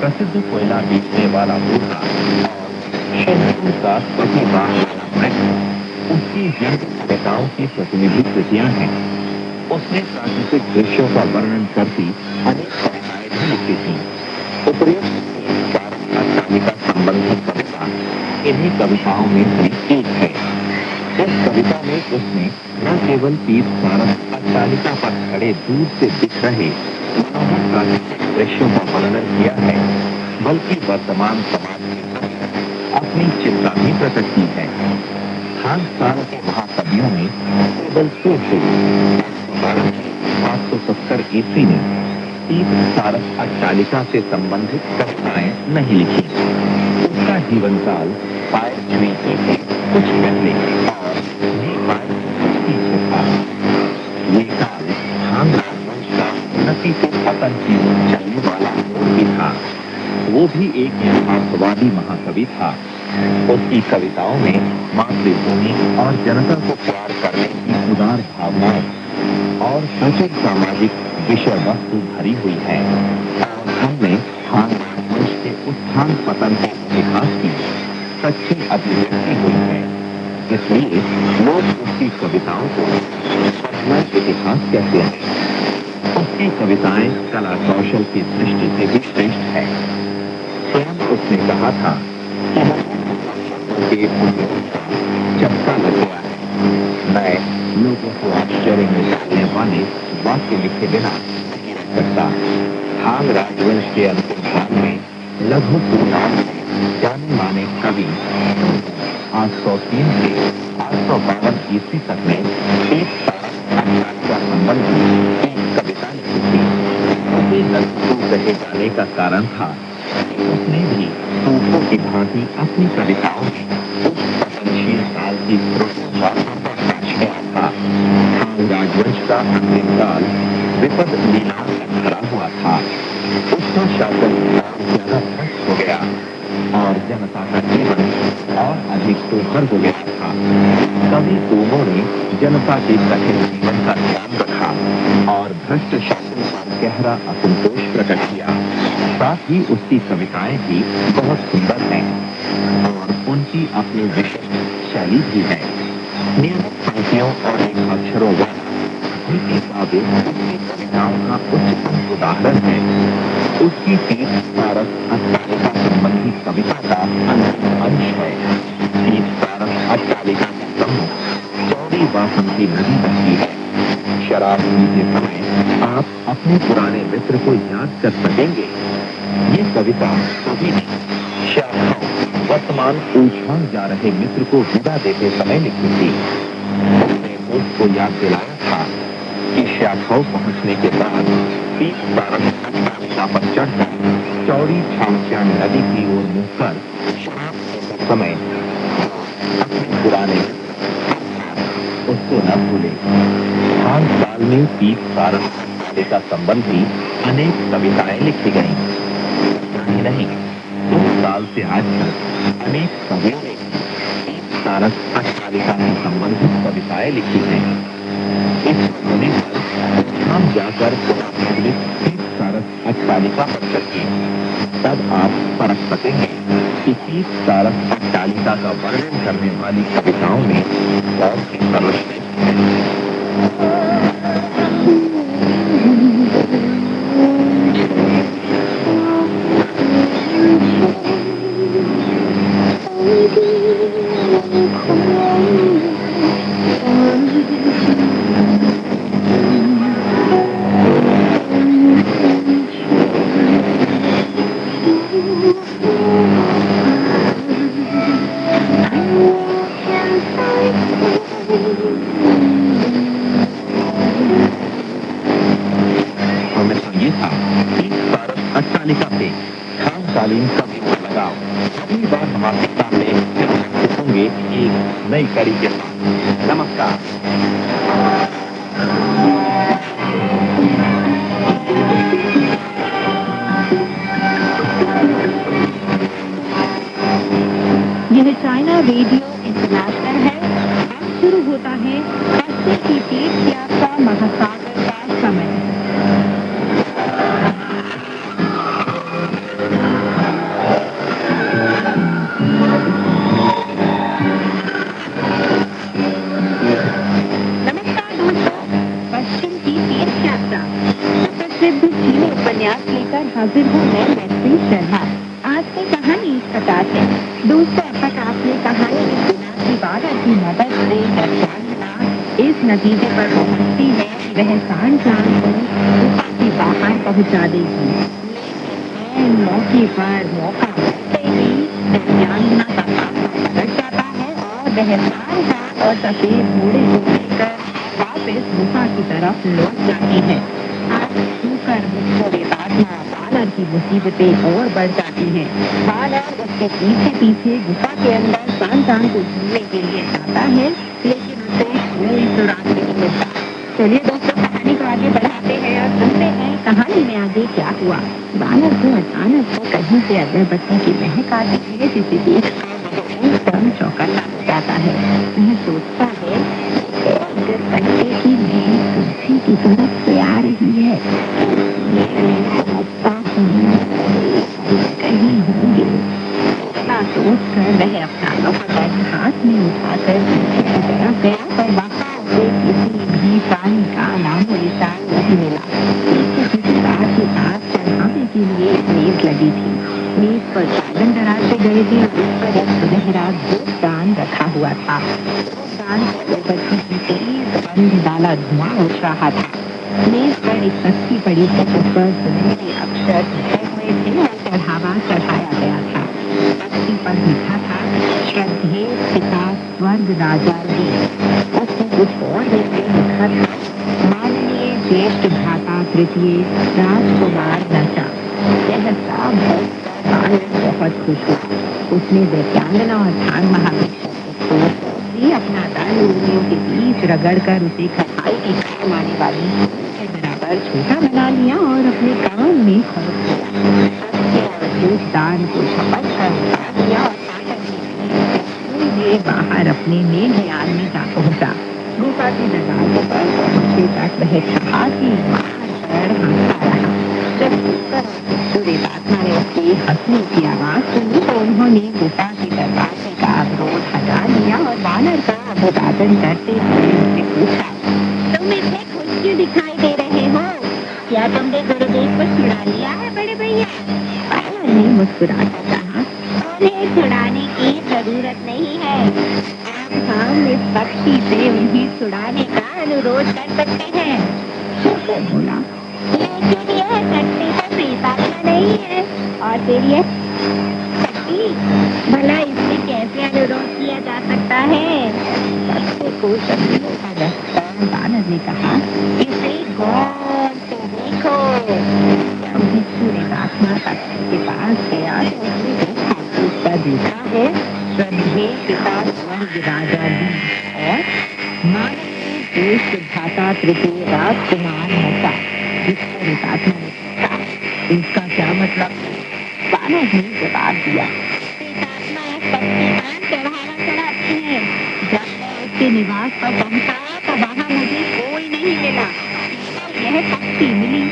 Speaker 2: प्रसिद्ध कोयला बेचने वाला बूढ़ा और शहरों का प्रतिभा उसकी व्यंग्य कविताओं की प्रतिनिधि कृतियां हैं। उसने प्राकृतिक दृश्यों का वर्णन करती अनेक कविताएं भी लिखी थी। उपर्युक्त अट्टालिका संबंधित कविता इन्हीं कविताओं में से एक है। इस कविता में उसने न केवल 30 सारस अट्टालिका पर खड़े दूर से दिख रहे मनोहर प्राकृतिक दृश्यों का वर्णन किया है, बल्कि वर्तमान समाज के अपनी चिंता भी प्रकट की है। थांग साल के महाकवियों में केवल 770 ईस्वी में 30 सारस अट्टालिका से संबंधित कविताएं नहीं लिखी। उसका जीवन काल पाई छुई से कुछ पहले और ये पाई पीछे था। ये काल थांग राजवंश का उन्नति से पतन की ओर चलने वाला भी था। वो भी एक यथार्थवादी महाकवि था। उसकी कविताओं में मातृभूमि और जनता को प्यार करने की उदार भावनाएं और सचेत सामाजिक विषय वस्तु भरी हुई है। और हमने थांग राजवंश के उत्थान पतन के इतिहास की सच्ची अभिव्यक्ति हुई है। इसलिए लोग उसकी कविताओं को स्वप्न इतिहास कहते हैं। उसकी कविताएं कला कौशल की दृष्टि से भी श्रेष्ठ है। स्वयं उसने कहा था कि चपका लग गया है। मैं लोगों को आश्चर्य में डालने वाले वाक्य लिखे बिना नहीं रह सकता। थांग राजवंश के अंतिम भाग में लघु नाम से जाने माने कवि 803 से 852 ईस्वी तक में एक का संबंध एक कविता लिखी थी। उसे लघु कहे जाने का कारण था उसने भी सूफों की भांति अपनी कविताओं में उस पतनशील काल की त्रुटियों का प्रकाश किया। राजवंश का अंतिम काल विपद लीलाओं से भरा हुआ था। उसका शासन ज्यादा भ्रष्ट हो गया और जनता का जीवन और अधिक दुर्भर हो गया था। कवि तोमो ने जनता के कठिन जीवन का ध्यान रखा और भ्रष्ट शासन पर गहरा असंतोष प्रकट किया। साथ ही उसकी कविताएं भी बहुत सुंदर हैं और उनकी अपनी विशिष्ट शैली भी है। नियमित पंक्तियों और रेखाक्षरों वाला अपनी किताबें उसकी कविताओं का उच्चतम उदाहरण है। उसकी 30 कारक अट्टालिका संबंधी कविता का अंतिम अंश है। 30 कारक अट्टालिका के सम्मुख चौड़ी बासंती नदी बहती है। शराब पीते समय आप अपने पुराने मित्र को याद कर सकेंगे। ये कविता कवि ने शाखाओं वर्तमान उछाल जा रहे मित्र को विदा देते समय लिखी थी। उसने उसको याद दिलाया था कि शाखाओं पहुंचने के बाद 30 कारक अट्टालिका पर चढ़कर चौड़ी छामश्याम नदी की ओर मुड़कर शराब पीते समय अपने पुराने उसको न भूले। खान साल में 30 कारक अट्टालिका संबंधी अनेक कविताएं लिखी गईं। ही नहीं, 2 साल से आज तक अनेक कवियों ने 30 कारक अट्टालिका से संबंधित कविताएं लिखी हैं। इस होने पर हम जाकर 30 कारक अट्टालिका पर चलिए, तब आप परख सकेंगे कि 30 कारक अट्टालिका का वर्णन करने वाली कविताओं में कौन सी सर्वश्रेष्ठ है। अट्टालिका से खानकालीन कवि का लगाव। अगली बार मासिकता में फिर होंगे एक नई कड़ी के साथ। नमस्कार।
Speaker 1: यह चाइना रेडियो इंटरनेशनल है। अब शुरू होता है पश्चिम की तीर्थ यात्रा महासागर का समय। लेकर हाजिर हूँ मैं मैत्री शर्मा। आज की कहानी इस प्रकार है। दूसरे तक आपने कहानी की बिना दीवार की मदद से दर्शाना इस नतीजे पर पहुंचती है कि वह सांड को की बाहर पहुंचा देगी। मौके पर मौका मिलते ही दर्शाना का पलट जाता है और वह लाल हाथ और सफेद घोड़े को लेकर वापस गुफा की तरफ लौट जाती है। बानर की मुसीबतें और बढ़ जाती हैं। बानर उसके पीछे पीछे गुफा के अंदर सांड को ढूंढने के लिए जाता है, लेकिन उसे कोई सुराग नहीं मिलता। चलिए दोस्तों, कहानी को आगे बढ़ाते हैं और सुनते हैं कहानी में आगे क्या हुआ। बानर को अचानक से कहीं से अगरबत्ती की महक आती है, जिसे देखकर एकदम चौकन्ना हो जाता है। वह सोचता है अगरबत्ती की महक तुलसी की तरफ से आ रही है। कहीं होंगे। इतना सोचकर वह अपना लोहा हाथ में उठाकर पीछे की तरफ गया, पर वहां उसे किसी भी प्राणी का नामो निशान नहीं मिला। पीछे की कार के पास चढ़ाने के लिए एक मेज लगी थी। मेज पर चादर डराते गए थे और उस पर एक सुनहरा धूपदान रखा हुआ था। धूपदान अगरबत्ती की तेज गंध वाला धुआं उठ रहा था। मेज पर एक तख्ती पड़ी थी, जिस पर सुनहरे अक्षर लिखे हुए थे और चढ़ावा चढ़ाया गया था। तख्ती पर लिखा था, श्रद्धेय पिता स्वर्ग राजा जी। उसने कुछ और भी लिखा था, माननीय ज्येष्ठ भ्राता तृतीय राजकुमार नचा। यह सब बहुत खुश हुआ। उसने वैज्ञानिक और ध्यान महाभिषेक अपना दल उंगलियों के बीच रगड़कर उसे खटाई की काम आने वाली के बराबर छोटा बना लिया और अपने काम में खर्च किया। सत्य दान को शपथ कर उतार दिया और पाटन में बाहर अपने मेघयान में जा पहुंचा। गुफा के दरवाजे पर पहुंचे तक वह हाथी मार कर हंसता रहा। जब सूर्यदात्मा ने उसकी हंसने की आवाज सुनी तो उन्होंने गुफा के दरवाजे का अवरोध हटा लिया और वानर का अभिवादन करते हुए उससे पूछा, तुम इतने खुश क्यों दिखाई दे रहे हो? क्या तुमने गुरुदेव को छुड़ा लिया है बड़े भैया? वानर ने मुस्कुराकर कहा, उन्हें छुड़ाने की जरूरत नहीं है। हम इस पक्षी से उन्हें छुड़ाने का अनुरोध कर सकते हैं। शुक्र बोला, लेकिन यह शक्ति तो प्रेतात्मा नहीं है और फिर यह शक्ति भला इसमें कैसे अनुरोध किया जा सकता है? सबसे को जमीनों का दस्तार वानर ने कहा, इसे गौर से देखो। सूर्यदात्मा पक्षी के पास गया तो उसने देखा कि उसका देखा है श्रद्धेय पिता स्वर्ग राजा दी और मानव देश भ्राता तृतीय राजकुमार नसा। जिसको प्रेतात्मा ने पूछा, इसका क्या मतलब? वानर ने जवाब दिया, प्रेतात्मा शक्तिमान चढ़ावा चढ़ाती है। जब मैं उसके निवास पर पहुंचा तो वहां मुझे कोई नहीं मिला, यह पक्षी मिली।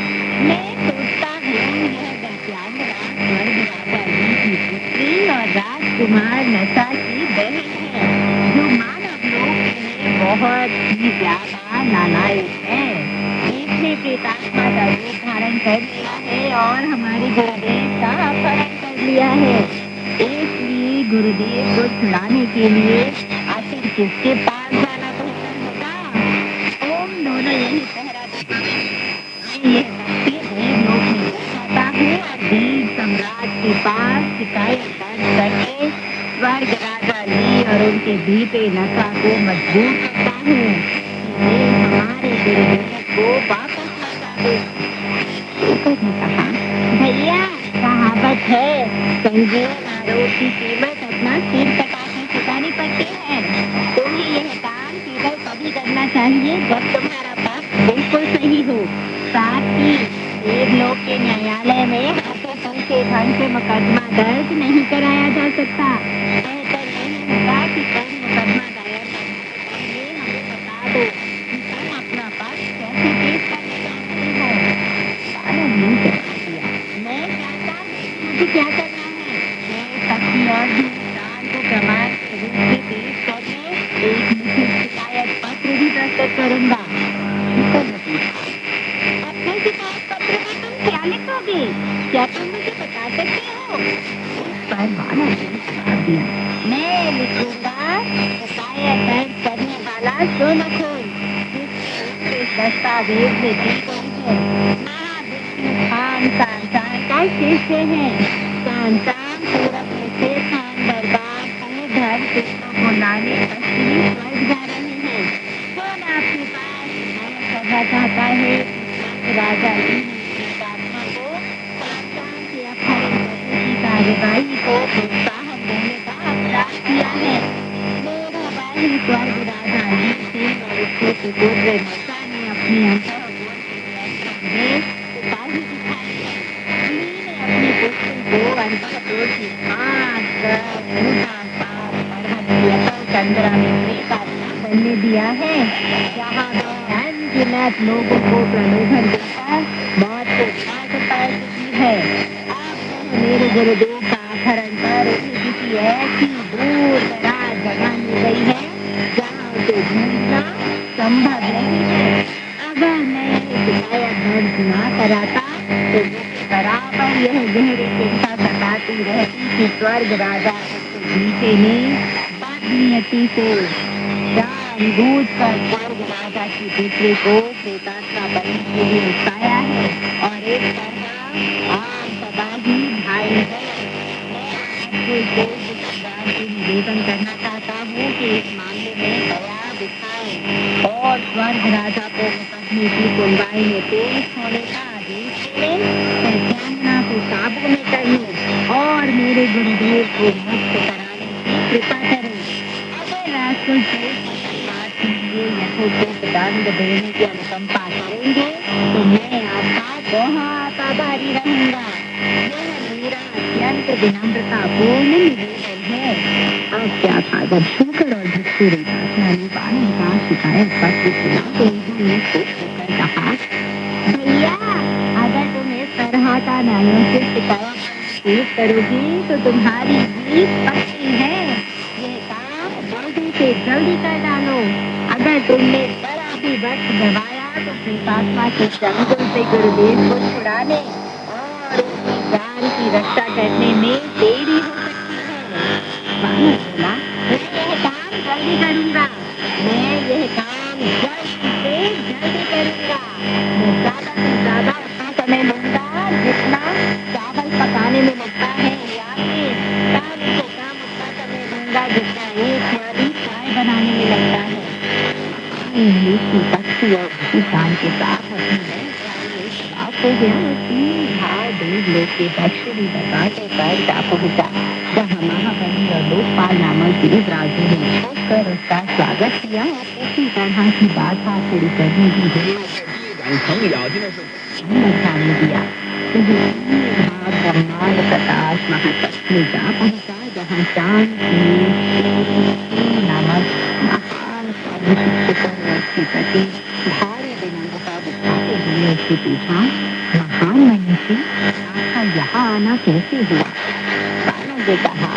Speaker 1: मैं सोचता हूँ यह दैत्यांगना स्वर्ग राजा ली की पुत्री और राजकुमार नसा की बहन है, जो मानव लोक में बहुत ही ज्यादा नालायक है। इसने प्रेतात्मा का रूप धारण कर लिया है और हमारे गुरुदेव का अपहरण कर लिया है। इसलिए गुरुदेव को छुड़ाने के लिए आखिर किसके पास जाना बेहतर होगा? ओम दोनों यही पहरा देते हैं। मैं यह व्यक्ति देवलोक में जाता हूँ और देव सम्राट के पास शिकायत दर्ज करके स्वर्ग राजा ली और उनके बीते नशा को मजबूर करता हूँ कि वे हमारे गुरुदेव को वापस लौटा दे। शुकर ने कहा, भैया कहावत है, संगीन आरोप की कीमत अपना सिर कटा कर चुकानी पड़ती है। तुम्हें यह काम केवल तभी करना चाहिए जब तुम्हारा पक्ष बिल्कुल सही हो। साथ ही देवलोक के न्यायालय में हाथे पंखे ढंग से मुकदमा दर्ज नहीं कराया जा सकता। बेहतर यही होगा कि तुम मुकदमा दायर करने से पहले हमें बता दो कि तुम अपना पक्ष कैसे पेश करने चाहते हो। वानर ने जवाब दिया, मैं जानता हूँ मुझे क्या करना है। मैं पक्षी और हिंदुस्तान को प्रमाण के रूप में पेश करने एक लिखित शिकायत पत्र भी प्रस्तुत करूंगा। शुक्र ने पूछा, अपने शिकायत पत्र में तुम क्या लिखोगे? क्या तुम मुझे बता सकते हो? इस पर वानर ने जवाब दिया, मैं लिखूंगा, शिकायत दर्ज करने वाला सोनखोल, जिस दस्तावेज में दी गई है महाविष्णु खान सांसार का शिष्य है। सांसार पूरब में से खान दरबार से धर्म कृष्णों को लाने पश्चिमी स्वर्ग जा रहे हैं। कौन आपके पास सभा चाहता है? राजा ली ने प्रेतात्मा को सांसार के अपहरण करने की कार्यवाही को प्रोत्साहन देने का अपराध किया है। मेरा भाई स्वर्ग राजा ली सिंह और उसके सुपुत्र नशा ने अपने अंतःपुर के सिपाही दिखाई है। ली ने अपने पुत्र को अंतःपुर की आग चंद्रा में प्रेतात्मा बनने दिया है, जहाँ वह अनगिनत लोगों को प्रलोभन देकर मौत को घाट उतार चुकी है। अब मेरे गुरुदेव का अपहरण कर उसे किसी ऐसी दूर दराज जगह मिल गई है जहाँ उसे ढूंढना संभव नहीं है। अगर मैं शिकायत दर्ज न कराता तो मुझे बराबर यह गहरी चिंता सताती रहती कि स्वर्ग राजा उसके जीते ने बदनीयती से जानबूझकर स्वर्ग राजा की पुत्री को प्रेतात्मा बनने के लिए उकसाया है और एक तरह आम तबाही ढाई है। मैं निवेदन करना चाहता हूँ कि इस मामले में दया दिखाएं और स्वर्ग राजा को मुकदमे की सुनवाई में पेश होने का आदेश दें, दैत्यांगना को काबू में करने और मेरे गुरुदेव को मुक्त कराने की कृपा करें। अगर राजकुल से यथोचित दंड रंग देने की अनुकंपा करेंगे तो मैं आपका बहुत आभारी रहूंगा। यह मेरा अत्यंत विनम्रतापूर्ण निवेदन है। अब क्या था, जब शुकर और भिक्षु रेखाचारी वाले का शिकायत पत्र सुना तो उन्होंने खुश होकर कहा, भैया अगर तुम इस तरह का न्यायों से शिकायत पेश करोगी तो तुम्हारी जीत पक्की है। ये काम जल्दी से जल्दी कर डालो। अगर तुमने जरा भी वक्त गवाया तो प्रेतात्मा के चंगुल से गुरुदेव को छुड़ाने और उसकी जान की रक्षा करने में देरी हो सकती है। वानर बोला, मैं यह काम जल्दी करूंगा। मैं यह काम जल्दी से जल्दी करूंगा। मैं ज्यादा से ज्यादा उतना समय लूंगा जितना चावल पकाने में लगता है, या फिर कम से कम उतना समय लूंगा जितना एक प्याली चाय बनाने में लगता है। पक्षी और किसान के साथ अपनी हो गया। सीधा देवलोक के दक्षिणी दरवाजे पर जा पहुंचा, जहाँ महाबली और लोकपाल नामक देवराजों ने छुपकर उसका स्वागत किया और उसी तरह की बाधा खड़ी करने की हिम्मत दिया। ब्रह्मांड प्रकाश महातत्व में जा पहुंचा, जहाँ चांद नामक महान शिक्षकों ने उसके प्रति भारी विनम्रता दिखाते हुए उससे पूछा, महान मनुष्य आपका यहाँ आना कैसे हुआ? बानर ने कहा,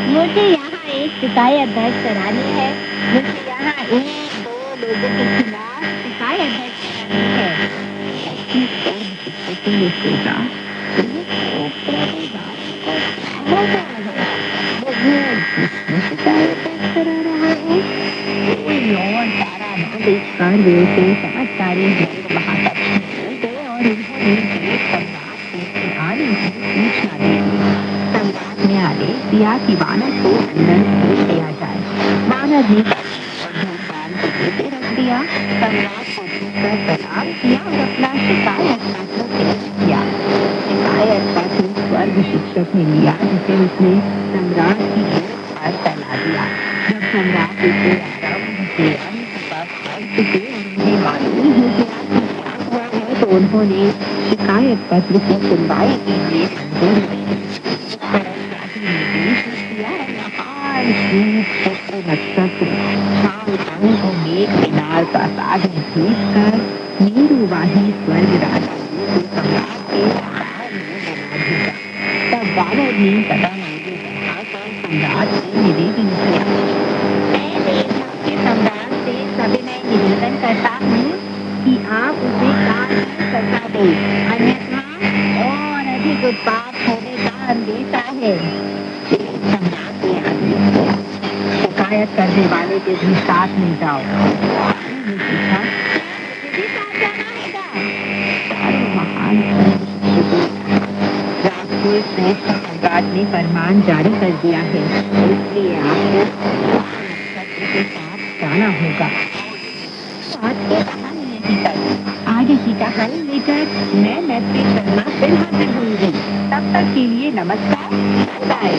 Speaker 1: मुझे यहाँ एक शिकायत दर्ज करानी है। मुझे यहाँ एक दो लोगों के खिलाफ शिकायत दर्ज करानी है। शिक्षकों ने सोचा, शिकायत दर्ज करा रहा है। कोई और सारा न देखकर वे उसे समझदारी वहाँ तक गए और उन्होंने सम्राट को आने की सूचना दी। सम्राट ने आदेश दिया कि वानर को अंदर भेज दिया जाए। वानर ने धूमपान को देते रख दिया। सम्राट को छूकर प्रणाम किया और अपना शिकायत पत्र पेश किया। शिकायत पत्र स्वर्ग शिक्षक ने लिया, जिसे उसने सम्राट की गिरफ्त पर फैला दिया। जब सम्राट उसे आरंभ से अंत तक पढ़ चुके और उन्हें मालूम हो गया कि क्या हुआ है, तो उन्होंने शिकायत पत्र की सुनवाई के लिए मंजूरी दी। नक्षत्र को मेघ किनार का साधन भेजकर नीरुवाही स्वर्ग राजा को सम्राट के दरबार में बना भेजा। तब वानर ने कदम आगे बढ़ाकर सम्राट से निवेदन किया, मैं देवलोक के सम्राट से सविनय निवेदन करता हूँ कि आप उसे काल की सजा दो, अन्यथा और अधिक उत्पात होने का अंदेशा है। सम्राट ने आदेश दिया, शिकायत करने वाले के भी साथ में जाओ। पूछा, मुझे भी साथ जाना होगा? चारों महान श्रेष्ठ सम्राट ने फरमान जारी कर दिया है, इसलिए आपको नक्षत्र के साथ जाना होगा। आज की कहानी यहीं तक। आगे की कहानी लेकर मैं मैत्री शर्मा फिर हाजिर होंगी। तब तक के लिए नमस्कार, बाय।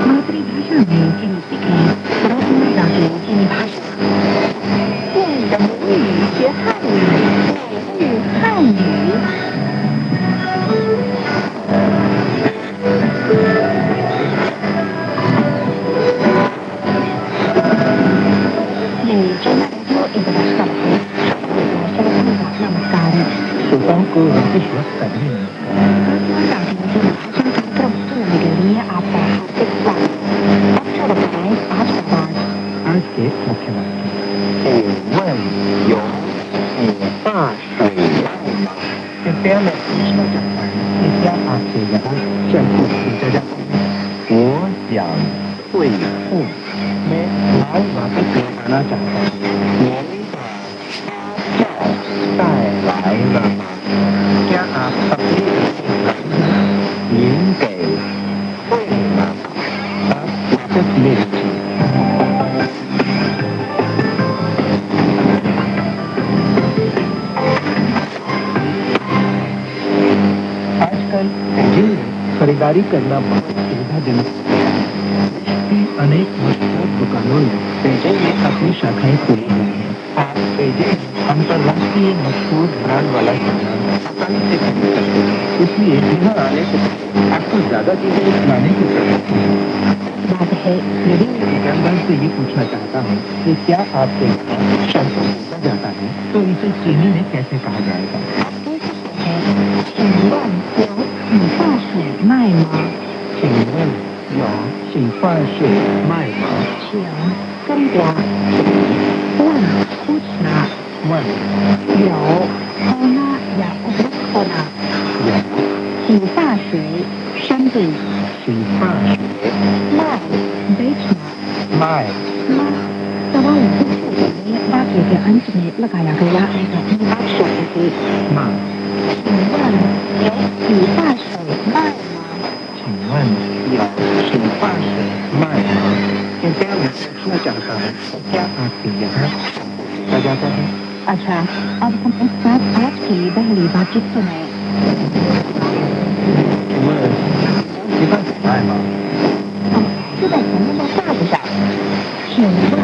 Speaker 1: मातृभाषा में जिन्हें सीखें,
Speaker 2: श्रोताओं को विश्वास करने आज के मुख्य वाक्य कृपया मैं पूछना चाहता हूँ कि क्या आपसे यहाँ शंकु पूछा जाता है? मैं माल वापस लौटाना चाहता हूँ। क्या आप अपनी वापस ले लीजिए। खरीदारी करना बहुत सुविधाजनक हो गया है। देश की अनेक मशहूर दुकानों में पेजे में अपनी शाखाएं खुली हुई हैं। आप पेजे अंतर्राष्ट्रीय मशहूर ब्रांड वाला सामान आसानी से खरीद सकते हैं, इसलिए यहाँ आने से पहले आपको ज्यादा चीजें लाने की जरूरत नहीं है।
Speaker 1: बात है
Speaker 2: यदि मैं दुकानदार से ये पूछना चाहता हूँ कि क्या आपके यहाँ शैम्पू बेचा जाता है, तो इसे चीनी में कैसे कहा जाएगा?
Speaker 1: 请问有洗发水卖吗？
Speaker 2: 请问有洗发水卖吗？
Speaker 1: 请跟我问不查
Speaker 2: 问
Speaker 1: 有Kona ya Kona
Speaker 2: 有
Speaker 1: 洗发水商品
Speaker 2: 洗发水
Speaker 1: 卖 बेचना
Speaker 2: 卖
Speaker 1: แต่ว่าหลวงพ่อพูดแบบนี้บ้าเกี่ยวกับอันจะมีละกายากระยะนะครับมีบ้าส่วนคือ
Speaker 2: 卖？
Speaker 1: 请问有洗发水卖吗？
Speaker 2: 请问有洗发水卖吗？现在我们出讲的क्या आपके यहाँ बेचा जाता है?
Speaker 1: अच्छा अब हम एक साथ आज की पहली बातचीत सुनाए
Speaker 2: 请问洗发水卖吗？
Speaker 1: 就在前面的架子上请问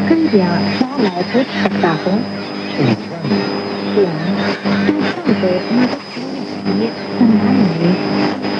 Speaker 1: 跟着招来不吃大红
Speaker 2: 请问
Speaker 1: 请对上的那个你在哪里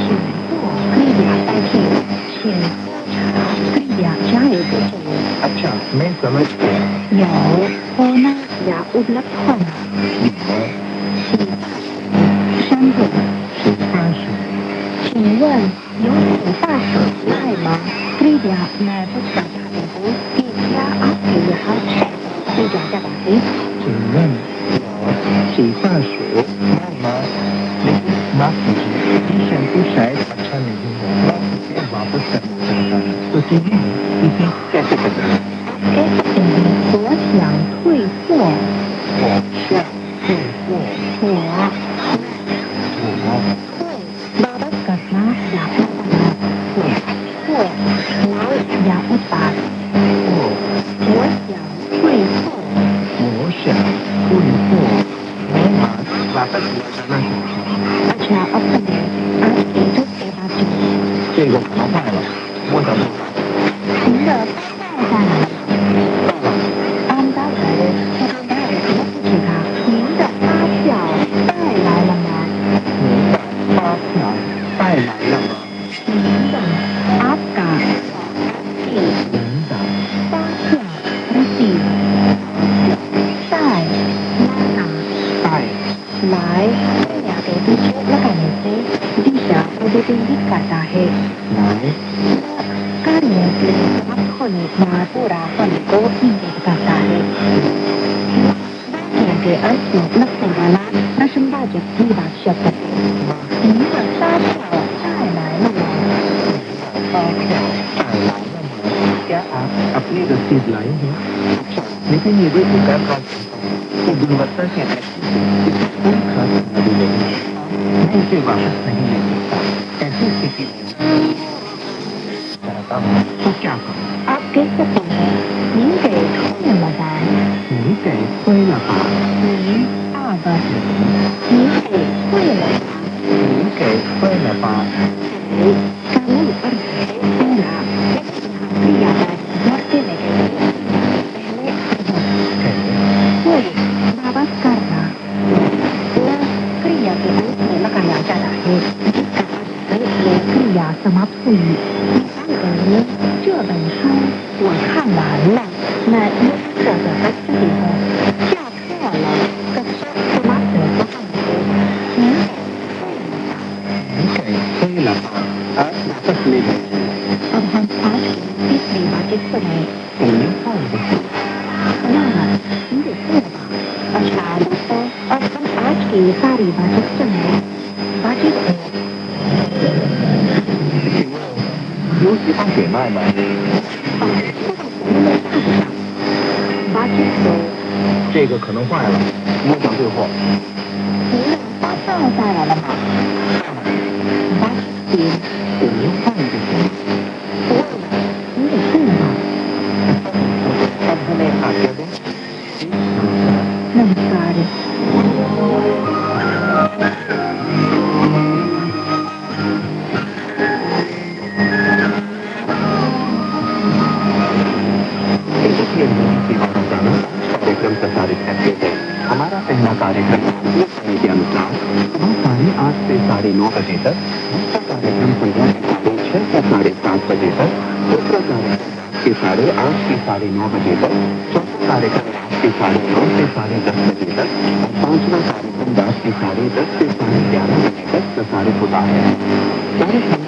Speaker 1: 请做可以代替请可以加一个这个
Speaker 2: अच्छा मैं समझ गया
Speaker 1: 有होना या उपलब्ध होना
Speaker 2: 有
Speaker 1: 商品
Speaker 2: 洗发水
Speaker 1: 请问有洗发水卖吗？可以买不少大饼糊，给家आपके यहाँ可以加价吧？
Speaker 2: 请问有洗发水卖吗？लेकिन माफ कीजिए ये शैम्पू शायद अच्छा नहीं है, मैं इसे वापस करना चाहता हूँ, तो चलिए इसे कैसे करें?
Speaker 1: 我想退货，
Speaker 2: 我想退货，
Speaker 1: 我退बाबा करना या उतारना退来या उतार 我想退货
Speaker 2: 我想退货मैं माल वापस लिया जाना चाहता हूँ
Speaker 1: अच्छा अब सुनिए आज की जो सेवा जी
Speaker 2: 这个可能坏了，我想退款。
Speaker 1: 您的发票在哪里？按照我的这个代理什么不知道？您的发票带来了吗？
Speaker 2: 您的发票带来了吗？
Speaker 1: 您的आपका receipt
Speaker 2: 您的
Speaker 1: 发票 receipt 带来
Speaker 2: 带
Speaker 1: 来या के पीछे लगाने से दिशा प्रतिबिंबित करता है
Speaker 2: 来
Speaker 1: कार्य के समाप्त होने या पूरा होने को इंगित करता है वाक्य के अंत में लगने वाला प्रश्नवाचक विभाग शब्द您的发票带来了吗？
Speaker 2: 发票带来了吗？क्या आप अपनी रसीद लाए हैं? अच्छा लेकिन ये कोई दुकान का तो गुणवत्ता के दृष्टि से इसमें कोई खास खराबी नहीं है, मैं इसे वापस नहीं ले सकता। ऐसी स्थिति में चाहता हूँ तो क्या करूँ?
Speaker 1: आप कह सकते हैं 您给退了吧？
Speaker 2: 你给退了吧？
Speaker 1: 您大的您给退了吧？
Speaker 2: 你给退了吧？
Speaker 1: kamu pergi enggak iya berarti negatif Woi, babas karena la kriya के अंत में लगाया जाता है जिसका अर्थ है क्रिया समाप्त हुई निकाल कर 这本书我看完了那一这个的字里头下课了可是 समाप्त 不放的您
Speaker 2: 你给退了吧？वापस ले लीजिए।
Speaker 1: अब हम आज की तीसरी बातचीत सुने
Speaker 2: तुमने कौन देखी?
Speaker 1: अच्छा दोस्तों अब हम आज की सारी बातचीत सुने बातचीत है
Speaker 2: 有洗发水卖吗？बातचीत
Speaker 1: है
Speaker 2: 这个可能坏了，我想退货。
Speaker 1: 您的发票带来了吗？बातचीत
Speaker 2: 我您换一个行吗？
Speaker 1: 您得退吗？
Speaker 2: अब हमें आज्ञा दें।
Speaker 1: नमस्कार
Speaker 2: पहला कार्यक्रम भारतीय समय के अनुसार सुबह 8:30 से 9:30 बजे तक, दूसरा कार्यक्रम संध्या के 6:30 से 7:30 बजे तक, तीसरा कार्यक्रम के 8:30 से 9:30 बजे तक, चौथा कार्यक्रम रात के 9:30 से 10:30 बजे तक और पांचवा कार्यक्रम रात के 10:30 से 11:30 बजे तक प्रसारित होता है। कार्यक्रम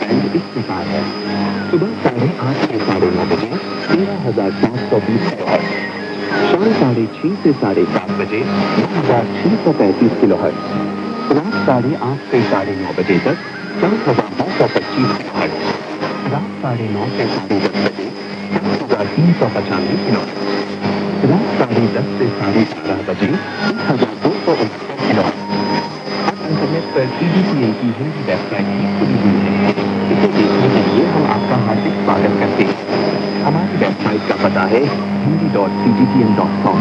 Speaker 2: बैंड इस प्रकार है: सुबह 8:30 से 9:30 बजे 13,720 किलोहर्ट्ज, शाम 6:30 से 7:30 बजे 9,635 किलोहर्ट्ज, रात 8:30 से 9:30 बजे तक 7,925 किलोहर्ट्ज, रात 9:30 से 10:30 बजे 7,395 किलोहर्ट्ज, रात 10:30 से 11:30 बजे 1,269 किलोहर्ट्ज। अब इंटरनेट पर CGTN की हिंदी वेबसाइट भी खुली हुई है। इसे देखने के लिए हम आपका हार्दिक स्वागत करते हैं। हमारी वेबसाइट का पता है hindi.cgtn.com।